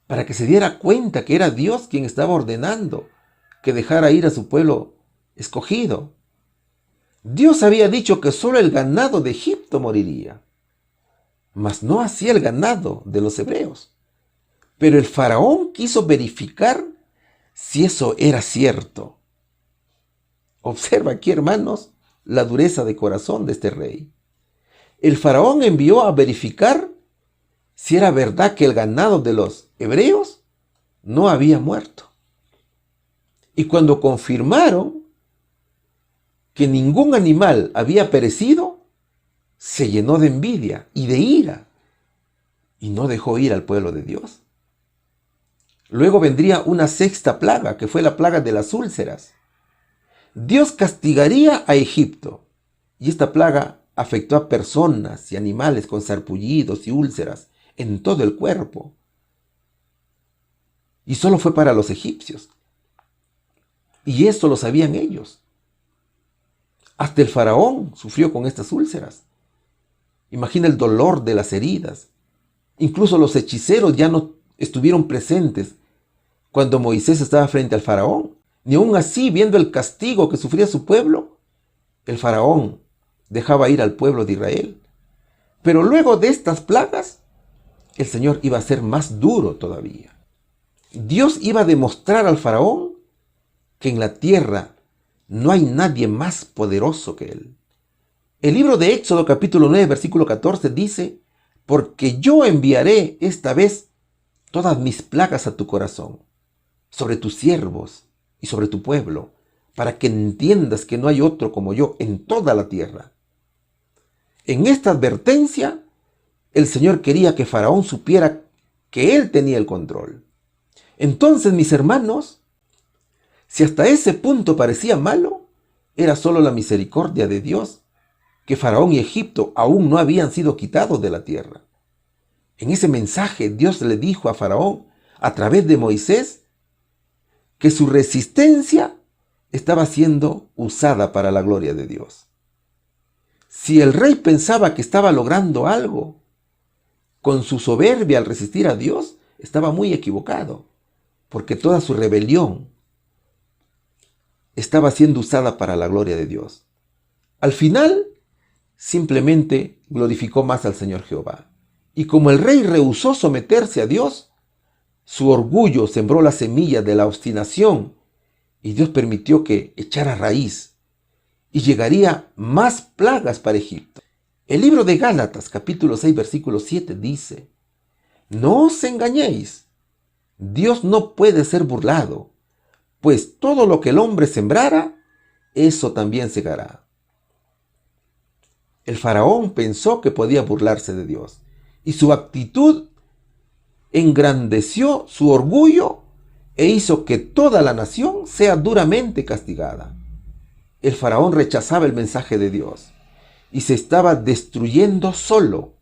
para que se diera cuenta que era Dios quien estaba ordenando que dejara ir a su pueblo escogido. Dios había dicho que solo el ganado de Egipto moriría, mas no así el ganado de los hebreos. Pero el faraón quiso verificar si eso era cierto. Observa aquí, hermanos, la dureza de corazón de este rey. El faraón envió a verificar si era verdad que el ganado de los hebreos no había muerto. Y cuando confirmaron que ningún animal había perecido, se llenó de envidia y de ira, y no dejó ir al pueblo de Dios. Luego vendría una 6ª plaga, que fue la plaga de las úlceras. Dios castigaría a Egipto, y esta plaga afectó a personas y animales con sarpullidos y úlceras en todo el cuerpo. Y solo fue para los egipcios. Y esto lo sabían ellos. Hasta el faraón sufrió con estas úlceras. Imagina el dolor de las heridas. Incluso los hechiceros ya no estuvieron presentes cuando Moisés estaba frente al faraón. Ni aún así, viendo el castigo que sufría su pueblo, el faraón dejaba ir al pueblo de Israel. Pero luego de estas plagas, el Señor iba a ser más duro todavía. Dios iba a demostrar al faraón que en la tierra no hay nadie más poderoso que él. El libro de Éxodo capítulo 9, versículo 14 dice: porque yo enviaré esta vez todas mis plagas a tu corazón, sobre tus siervos y sobre tu pueblo, para que entiendas que no hay otro como yo en toda la tierra. En esta advertencia, el Señor quería que Faraón supiera que él tenía el control. Entonces, mis hermanos, si hasta ese punto parecía malo, era solo la misericordia de Dios, que Faraón y Egipto aún no habían sido quitados de la tierra. En ese mensaje Dios le dijo a Faraón, a través de Moisés, que su resistencia estaba siendo usada para la gloria de Dios. Si el rey pensaba que estaba logrando algo con su soberbia al resistir a Dios, estaba muy equivocado, porque toda su rebelión estaba siendo usada para la gloria de Dios. Al final, simplemente glorificó más al Señor Jehová. Y como el rey rehusó someterse a Dios, su orgullo sembró la semilla de la obstinación y Dios permitió que echara raíz y llegaría más plagas para Egipto. El libro de Gálatas, capítulo 6, versículo 7 dice: no os engañéis, Dios no puede ser burlado, pues todo lo que el hombre sembrara, eso también segará. El faraón pensó que podía burlarse de Dios y su actitud engrandeció su orgullo e hizo que toda la nación sea duramente castigada. El faraón rechazaba el mensaje de Dios y se estaba destruyendo solo.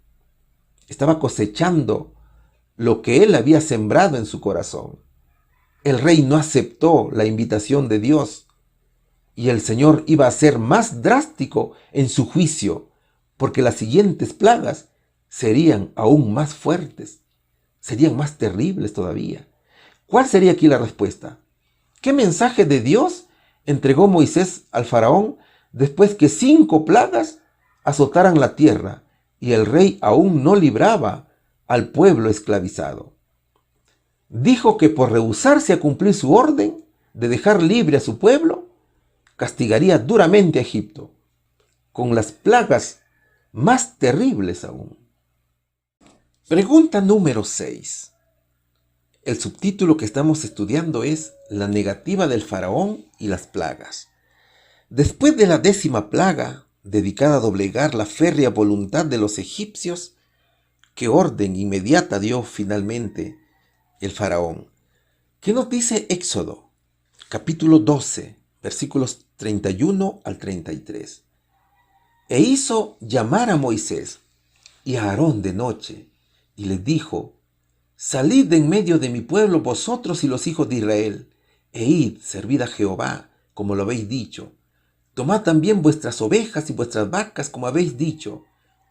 Estaba cosechando lo que él había sembrado en su corazón. El rey no aceptó la invitación de Dios y el Señor iba a ser más drástico en su juicio, porque las siguientes plagas serían aún más fuertes, serían más terribles todavía. ¿Cuál sería aquí la respuesta? ¿Qué mensaje de Dios entregó Moisés al faraón después que 5 plagas azotaran la tierra y el rey aún no libraba al pueblo esclavizado? Dijo que por rehusarse a cumplir su orden de dejar libre a su pueblo, castigaría duramente a Egipto, con las plagas más terribles aún. Pregunta número 6. El subtítulo que estamos estudiando es La negativa del faraón y las plagas. Después de la 10ª plaga, dedicada a doblegar la férrea voluntad de los egipcios, ¿qué orden inmediata dio finalmente el faraón? ¿Qué nos dice Éxodo, capítulo 12, versículos 31 al 33? E hizo llamar a Moisés y a Aarón de noche, y les dijo: salid de en medio de mi pueblo vosotros y los hijos de Israel, e id, servid a Jehová, como lo habéis dicho. Tomad también vuestras ovejas y vuestras vacas, como habéis dicho,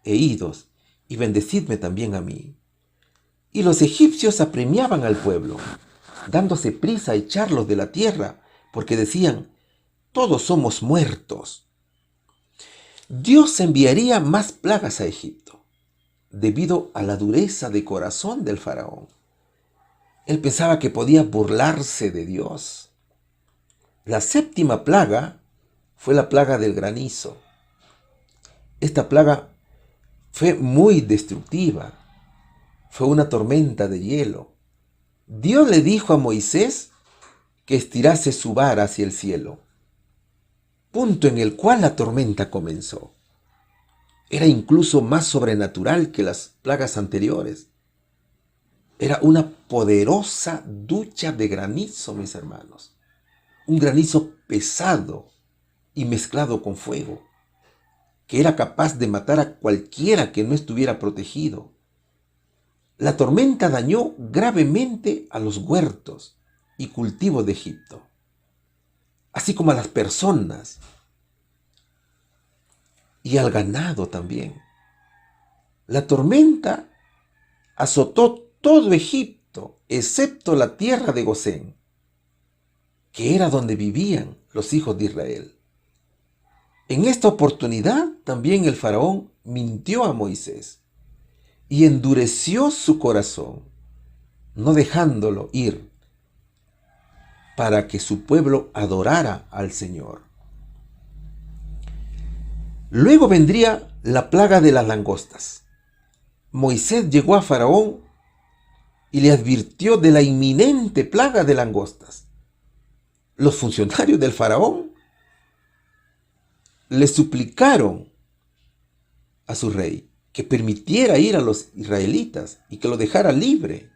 e idos, y bendecidme también a mí. Y los egipcios apremiaban al pueblo, dándose prisa a echarlos de la tierra, porque decían: todos somos muertos. Dios enviaría más plagas a Egipto, debido a la dureza de corazón del faraón. Él pensaba que podía burlarse de Dios. La 7ª plaga fue la plaga del granizo. Esta plaga fue muy destructiva. Fue una tormenta de hielo. Dios le dijo a Moisés que estirase su vara hacia el cielo, punto en el cual la tormenta comenzó. Era incluso más sobrenatural que las plagas anteriores. Era una poderosa ducha de granizo, mis hermanos. Un granizo pesado y mezclado con fuego, que era capaz de matar a cualquiera que no estuviera protegido. La tormenta dañó gravemente a los huertos y cultivos de Egipto, así como a las personas y al ganado también. La tormenta azotó todo Egipto, excepto la tierra de Gosén, que era donde vivían los hijos de Israel. En esta oportunidad también el faraón mintió a Moisés y endureció su corazón, no dejándolo ir para que su pueblo adorara al Señor. Luego vendría la plaga de las langostas. Moisés llegó a Faraón y le advirtió de la inminente plaga de langostas. Los funcionarios del Faraón le suplicaron a su rey que permitiera ir a los israelitas y que lo dejara libre.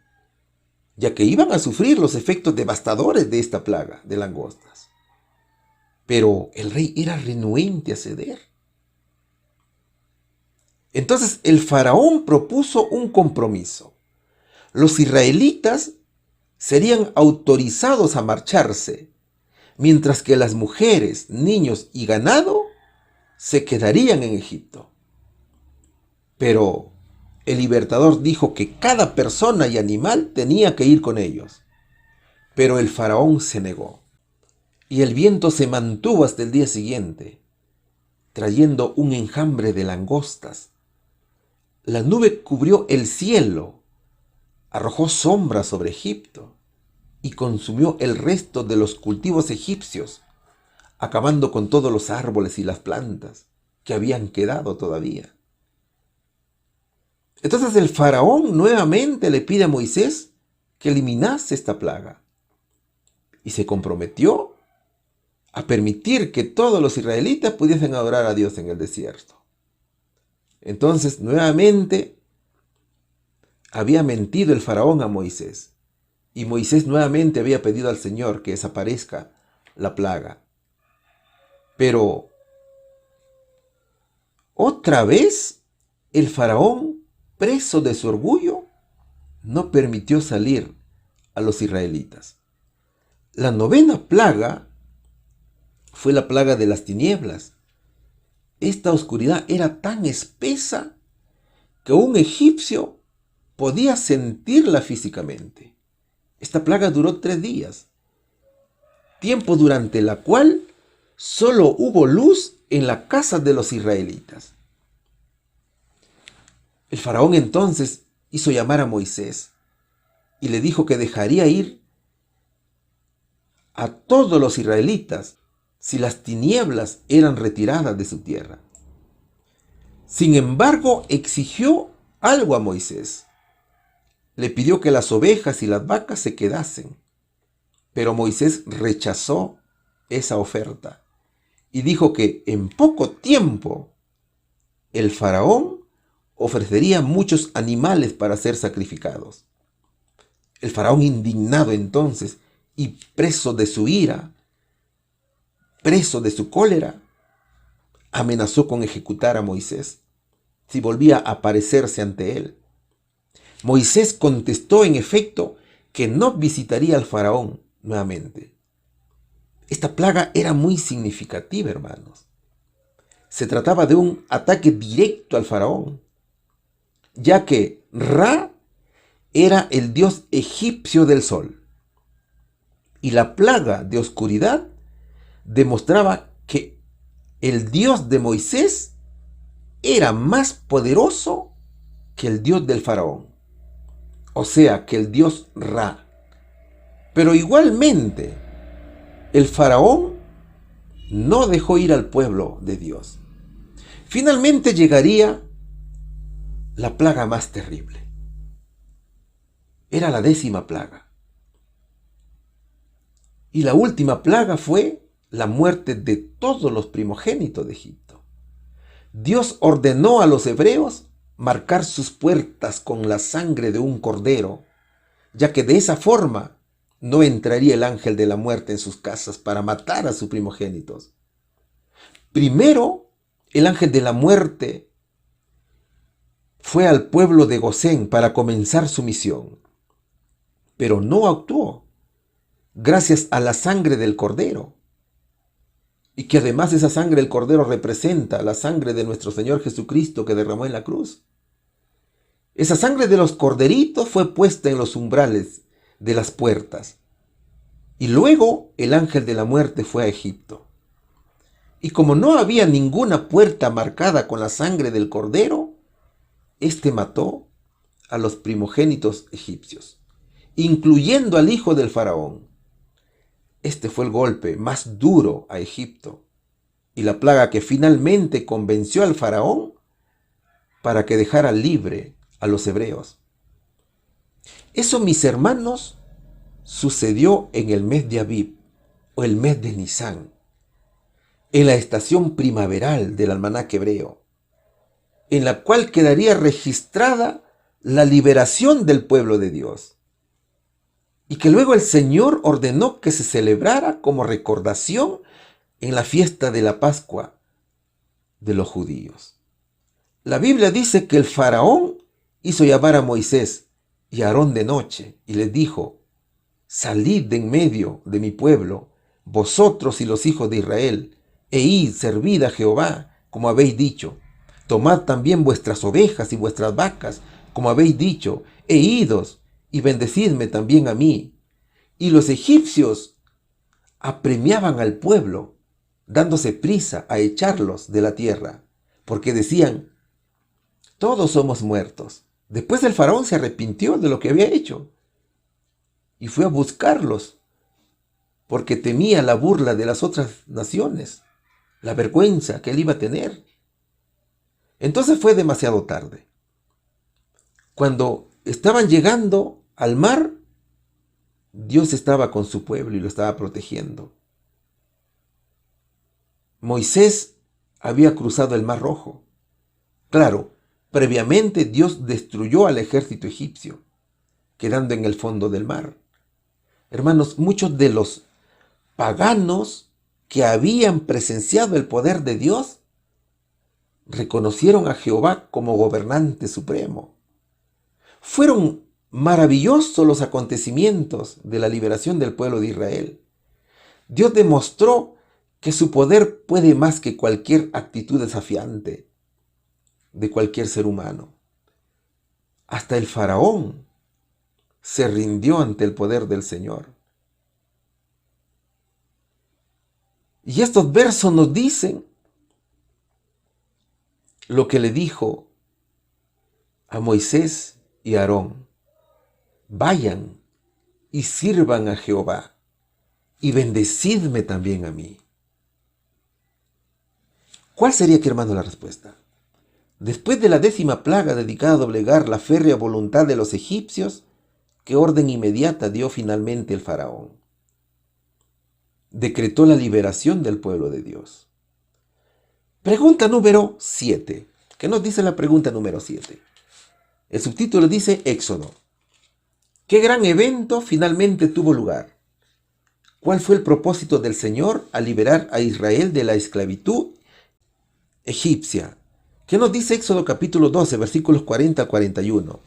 ya que iban a sufrir los efectos devastadores de esta plaga de langostas. Pero el rey era renuente a ceder. Entonces el faraón propuso un compromiso. Los israelitas serían autorizados a marcharse, mientras que las mujeres, niños y ganado se quedarían en Egipto. Pero el libertador dijo que cada persona y animal tenía que ir con ellos. Pero el faraón se negó. Y el viento se mantuvo hasta el día siguiente, trayendo un enjambre de langostas. La nube cubrió el cielo, arrojó sombra sobre Egipto y consumió el resto de los cultivos egipcios, acabando con todos los árboles y las plantas que habían quedado todavía. Entonces el faraón nuevamente le pide a Moisés que eliminase esta plaga y se comprometió a permitir que todos los israelitas pudiesen adorar a Dios en el desierto. Entonces nuevamente había mentido el faraón a Moisés y Moisés nuevamente había pedido al Señor que desaparezca la plaga. Pero otra vez el faraón, preso de su orgullo, no permitió salir a los israelitas. La novena plaga fue la plaga de las tinieblas. Esta oscuridad era tan espesa que un egipcio podía sentirla físicamente. Esta plaga duró 3 días, tiempo durante la cual solo hubo luz en la casa de los israelitas. El faraón entonces hizo llamar a Moisés y le dijo que dejaría ir a todos los israelitas si las tinieblas eran retiradas de su tierra. Sin embargo, exigió algo a Moisés. Le pidió que las ovejas y las vacas se quedasen, pero Moisés rechazó esa oferta y dijo que en poco tiempo el faraón ofrecería muchos animales para ser sacrificados. El faraón, indignado entonces y preso de su ira, preso de su cólera, amenazó con ejecutar a Moisés si volvía a aparecerse ante él. Moisés contestó en efecto que no visitaría al faraón nuevamente. Esta plaga era muy significativa, hermanos. Se trataba de un ataque directo al faraón, ya que Ra era el dios egipcio del sol. Y la plaga de oscuridad demostraba que el Dios de Moisés era más poderoso que el Dios del faraón, o sea, que el Dios Ra. Pero igualmente, el faraón no dejó ir al pueblo de Dios. Finalmente llegaría la plaga más terrible. Era la 10ª plaga. Y la última plaga fue la muerte de todos los primogénitos de Egipto. Dios ordenó a los hebreos marcar sus puertas con la sangre de un cordero, ya que de esa forma no entraría el ángel de la muerte en sus casas para matar a sus primogénitos. Primero, el ángel de la muerte fue al pueblo de Gosén para comenzar su misión, pero no actuó gracias a la sangre del cordero, y que además esa sangre del cordero representa la sangre de nuestro Señor Jesucristo que derramó en la cruz. Esa sangre de los corderitos fue puesta en los umbrales de las puertas. Y luego el ángel de la muerte fue a Egipto. Y como no había ninguna puerta marcada con la sangre del cordero, éste mató a los primogénitos egipcios, incluyendo al hijo del faraón. Este fue el golpe más duro a Egipto y la plaga que finalmente convenció al faraón para que dejara libre a los hebreos. Eso, mis hermanos, sucedió en el mes de Abib o el mes de Nisán, en la estación primaveral del almanaque hebreo, en la cual quedaría registrada la liberación del pueblo de Dios. y que luego el Señor ordenó que se celebrara como recordación en la fiesta de la Pascua de los judíos. La Biblia dice que el faraón hizo llamar a Moisés y a Aarón de noche y les dijo: salid de en medio de mi pueblo, vosotros y los hijos de Israel, e id, servid a Jehová, como habéis dicho. Tomad también vuestras ovejas y vuestras vacas, como habéis dicho, e idos, y bendecidme también a mí. Y los egipcios apremiaban al pueblo, dándose prisa a echarlos de la tierra, porque decían: todos somos muertos. Después el faraón se arrepintió de lo que había hecho y fue a buscarlos, porque temía la burla de las otras naciones, la vergüenza que él iba a tener. Entonces fue demasiado tarde. Cuando estaban llegando al mar, Dios estaba con su pueblo y lo estaba protegiendo. Moisés había cruzado el Mar Rojo. Claro, previamente Dios destruyó al ejército egipcio, quedando en el fondo del mar. Hermanos, muchos de los paganos que habían presenciado el poder de Dios reconocieron a Jehová como gobernante supremo. Fueron maravillosos los acontecimientos de la liberación del pueblo de Israel. Dios demostró que su poder puede más que cualquier actitud desafiante de cualquier ser humano. Hasta el faraón se rindió ante el poder del Señor. Y estos versos nos dicen lo que le dijo a Moisés y a Aarón: vayan y sirvan a Jehová y bendecidme también a mí. ¿Cuál sería aquí, hermano, la respuesta? Después de la 10ª plaga dedicada a doblegar la férrea voluntad de los egipcios, ¿qué orden inmediata dio finalmente el faraón? Decretó la liberación del pueblo de Dios. Pregunta número 7. ¿Qué nos dice la pregunta número 7? El subtítulo dice Éxodo. ¿Qué gran evento finalmente tuvo lugar? ¿Cuál fue el propósito del Señor al liberar a Israel de la esclavitud egipcia? ¿Qué nos dice Éxodo capítulo 12, versículos 40 al 41?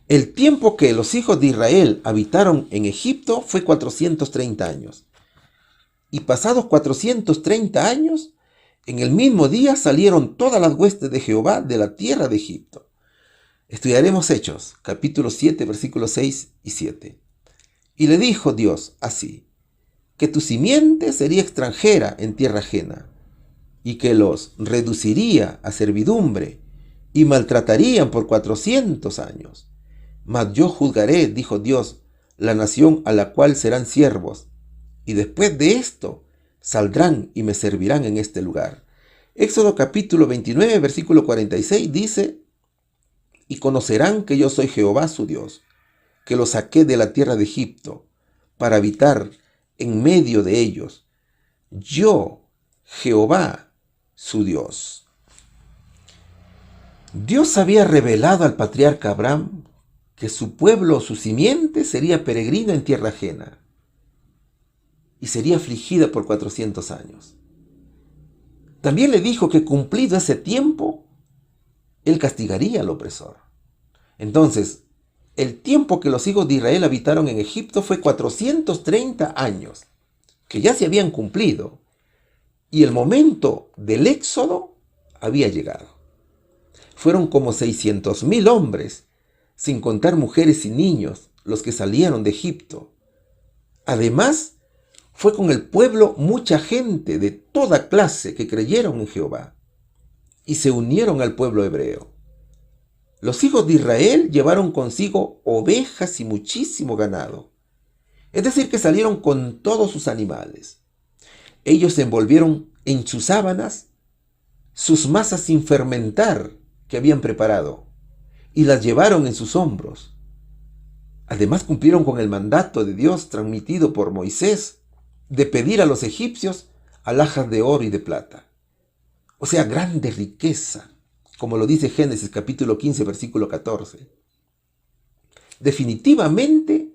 El tiempo que los hijos de Israel habitaron en Egipto fue 430 años. Y pasados 430 años, en el mismo día salieron todas las huestes de Jehová de la tierra de Egipto. Estudiaremos Hechos, capítulo 7, versículos 6 y 7. Y le dijo Dios así: que tu simiente sería extranjera en tierra ajena, y que los reduciría a servidumbre, y maltratarían por 400 años. Mas yo juzgaré, dijo Dios, la nación a la cual serán siervos, y después de esto saldrán y me servirán en este lugar. Éxodo capítulo 29, versículo 46 dice: y conocerán que yo soy Jehová su Dios, que los saqué de la tierra de Egipto, para habitar en medio de ellos. Yo, Jehová, su Dios. Dios había revelado al patriarca Abraham que su pueblo, su simiente, sería peregrina en tierra ajena y sería afligida por 400 años. También le dijo que cumplido ese tiempo, él castigaría al opresor. Entonces, el tiempo que los hijos de Israel habitaron en Egipto fue 430 años, que ya se habían cumplido, y el momento del éxodo había llegado. Fueron como 600,000 hombres, sin contar mujeres y niños, los que salieron de Egipto. Además, fue con el pueblo mucha gente de toda clase que creyeron en Jehová y se unieron al pueblo hebreo. Los hijos de Israel llevaron consigo ovejas y muchísimo ganado. Es decir, que salieron con todos sus animales. Ellos envolvieron en sus sábanas sus masas sin fermentar que habían preparado y las llevaron en sus hombros. Además, cumplieron con el mandato de Dios transmitido por Moisés de pedir a los egipcios alhajas de oro y de plata. O sea, grande riqueza, como lo dice Génesis capítulo 15, versículo 14. Definitivamente,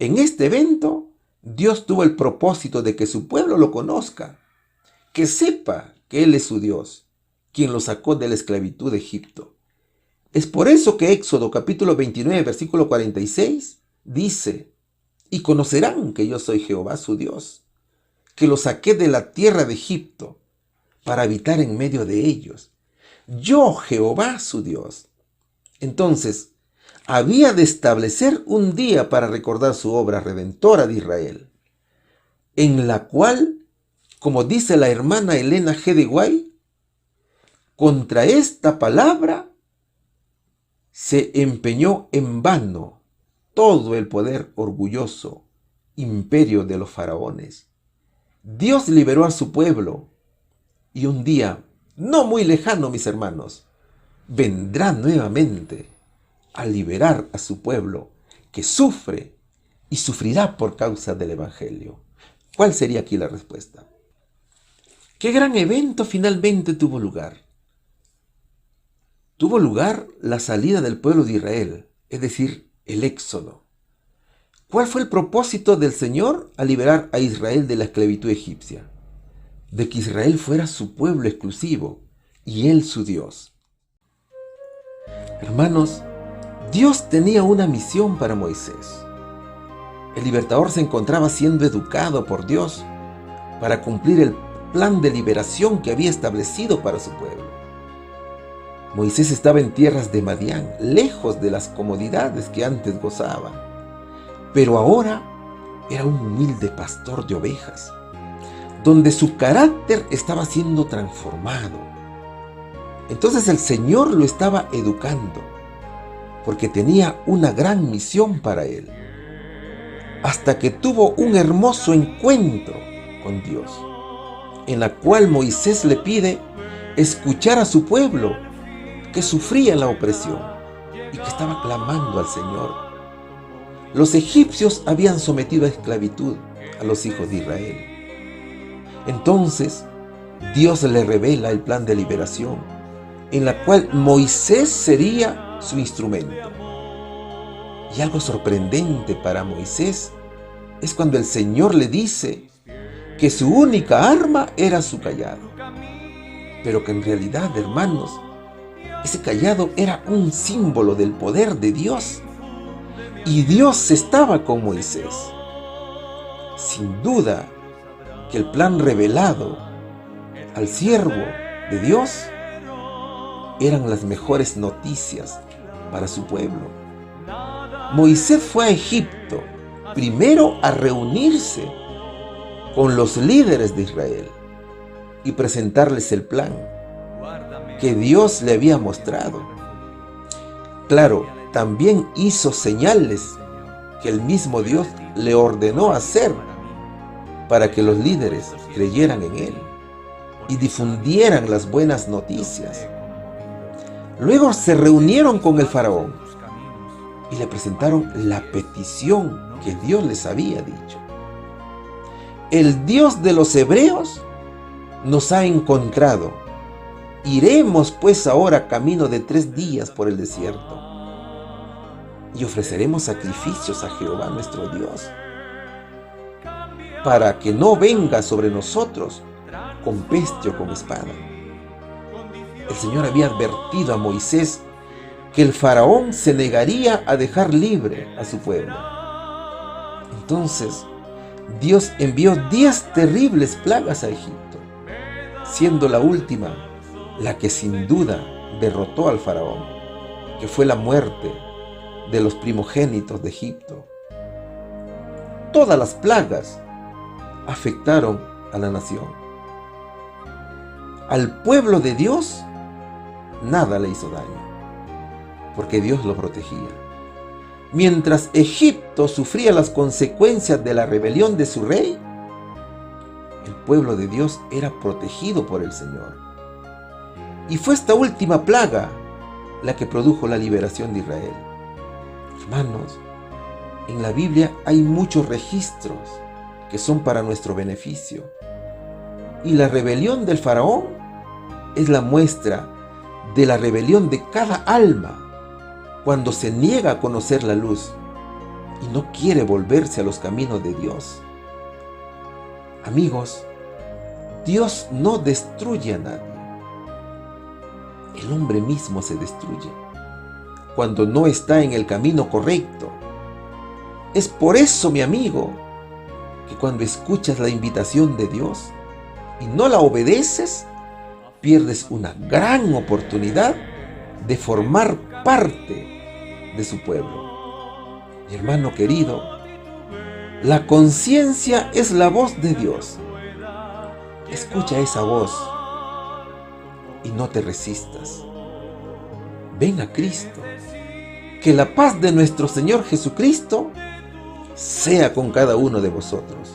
En este evento, Dios tuvo el propósito de que su pueblo lo conozca, que sepa que Él es su Dios, quien lo sacó de la esclavitud de Egipto. Es por eso que Éxodo capítulo 29, versículo 46 dice: y conocerán que yo soy Jehová su Dios, que los saqué de la tierra de Egipto para habitar en medio de ellos. Yo, Jehová su Dios. Entonces, había de establecer un día para recordar su obra redentora de Israel, en la cual, como dice la hermana Elena G. de White, contra esta palabra se empeñó en vano todo el poder orgulloso imperio de los faraones. Dios liberó a su pueblo y un día, no muy lejano, mis hermanos, vendrá nuevamente a liberar a su pueblo que sufre y sufrirá por causa del Evangelio. ¿Cuál sería aquí la respuesta? ¿Qué gran evento finalmente tuvo lugar? Tuvo lugar la salida del pueblo de Israel, es decir, el Éxodo. ¿Cuál fue el propósito del Señor al liberar a Israel de la esclavitud egipcia? De que Israel fuera su pueblo exclusivo y Él su Dios. Hermanos, Dios tenía una misión para Moisés. El libertador se encontraba siendo educado por Dios para cumplir el plan de liberación que había establecido para su pueblo. Moisés estaba en tierras de Madián, lejos de las comodidades que antes gozaba, pero ahora era un humilde pastor de ovejas, donde su carácter estaba siendo transformado. Entonces el Señor lo estaba educando, porque tenía una gran misión para él, hasta que tuvo un hermoso encuentro con Dios, en la cual Moisés le pide escuchar a su pueblo que sufría la opresión y que estaba clamando al Señor. Los egipcios habían sometido a esclavitud a los hijos de Israel. Entonces, Dios le revela el plan de liberación, en la cual Moisés sería su instrumento. Y algo sorprendente para Moisés es cuando el Señor le dice que su única arma era su cayado. Pero que en realidad, hermanos, ese cayado era un símbolo del poder de Dios. Y Dios estaba con Moisés. Sin duda que el plan revelado al siervo de Dios eran las mejores noticias para su pueblo. Moisés fue a Egipto primero a reunirse con los líderes de Israel y presentarles el plan que Dios le había mostrado. Claro, también hizo señales que el mismo Dios le ordenó hacer para que los líderes creyeran en él y difundieran las buenas noticias. Luego se reunieron con el faraón y le presentaron la petición que Dios les había dicho. El Dios de los hebreos nos ha encontrado. Iremos pues ahora camino de 3 días por el desierto y ofreceremos sacrificios a Jehová nuestro Dios, para que no venga sobre nosotros con peste o con espada. El Señor había advertido a Moisés que el faraón se negaría a dejar libre a su pueblo. Entonces, Dios envió 10 terribles plagas a Egipto, siendo la última la que sin duda derrotó al faraón, que fue la muerte de los primogénitos de Egipto. Todas las plagas afectaron a la nación. Al pueblo de Dios nada le hizo daño, porque Dios lo protegía. Mientras Egipto sufría las consecuencias de la rebelión de su rey, el pueblo de Dios era protegido por el Señor. Y fue esta última plaga la que produjo la liberación de Israel. Hermanos, en la Biblia hay muchos registros que son para nuestro beneficio. Y la rebelión del faraón es la muestra de la rebelión de cada alma cuando se niega a conocer la luz y no quiere volverse a los caminos de Dios. Amigos, Dios no destruye a nadie. El hombre mismo se destruye cuando no está en el camino correcto. Es por eso, mi amigo, que cuando escuchas la invitación de Dios y no la obedeces, pierdes una gran oportunidad de formar parte de su pueblo. Mi hermano querido, la conciencia es la voz de Dios. Escucha esa voz y no te resistas. Ven a Cristo. Que la paz de nuestro Señor Jesucristo sea con cada uno de vosotros.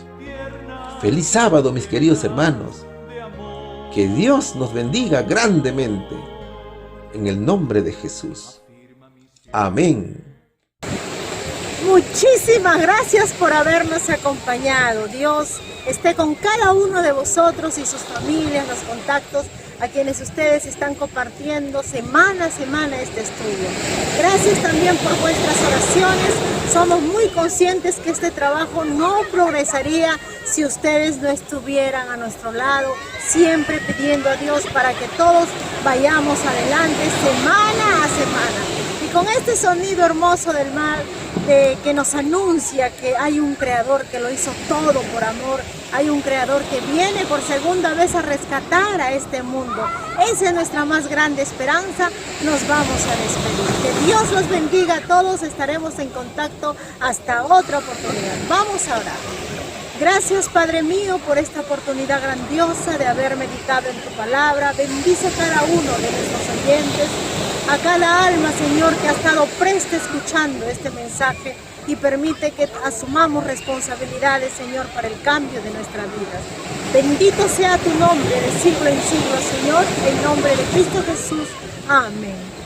Feliz sábado, mis queridos hermanos. Que Dios nos bendiga grandemente. En el nombre de Jesús. Amén. Muchísimas gracias por habernos acompañado. Dios esté con cada uno de vosotros y sus familias, los contactos a quienes ustedes están compartiendo semana a semana este estudio. Gracias también por vuestras oraciones. Somos muy conscientes que este trabajo no progresaría si ustedes no estuvieran a nuestro lado, siempre pidiendo a Dios para que todos vayamos adelante semana a semana. Y con este sonido hermoso del mar que nos anuncia que hay un creador que lo hizo todo por amor, hay un creador que viene por segunda vez a rescatar a este mundo. Esa es nuestra más grande esperanza. Nos vamos a despedir. Que Dios los bendiga a todos. Estaremos en contacto hasta otra oportunidad. Vamos a orar. Gracias, Padre mío, por esta oportunidad grandiosa de haber meditado en tu palabra. Bendice a cada uno de nuestros oyentes, a cada alma, Señor, que ha estado presta escuchando este mensaje, y permite que asumamos responsabilidades, Señor, para el cambio de nuestra vida. Bendito sea tu nombre de siglo en siglo, Señor, en nombre de Cristo Jesús. Amén.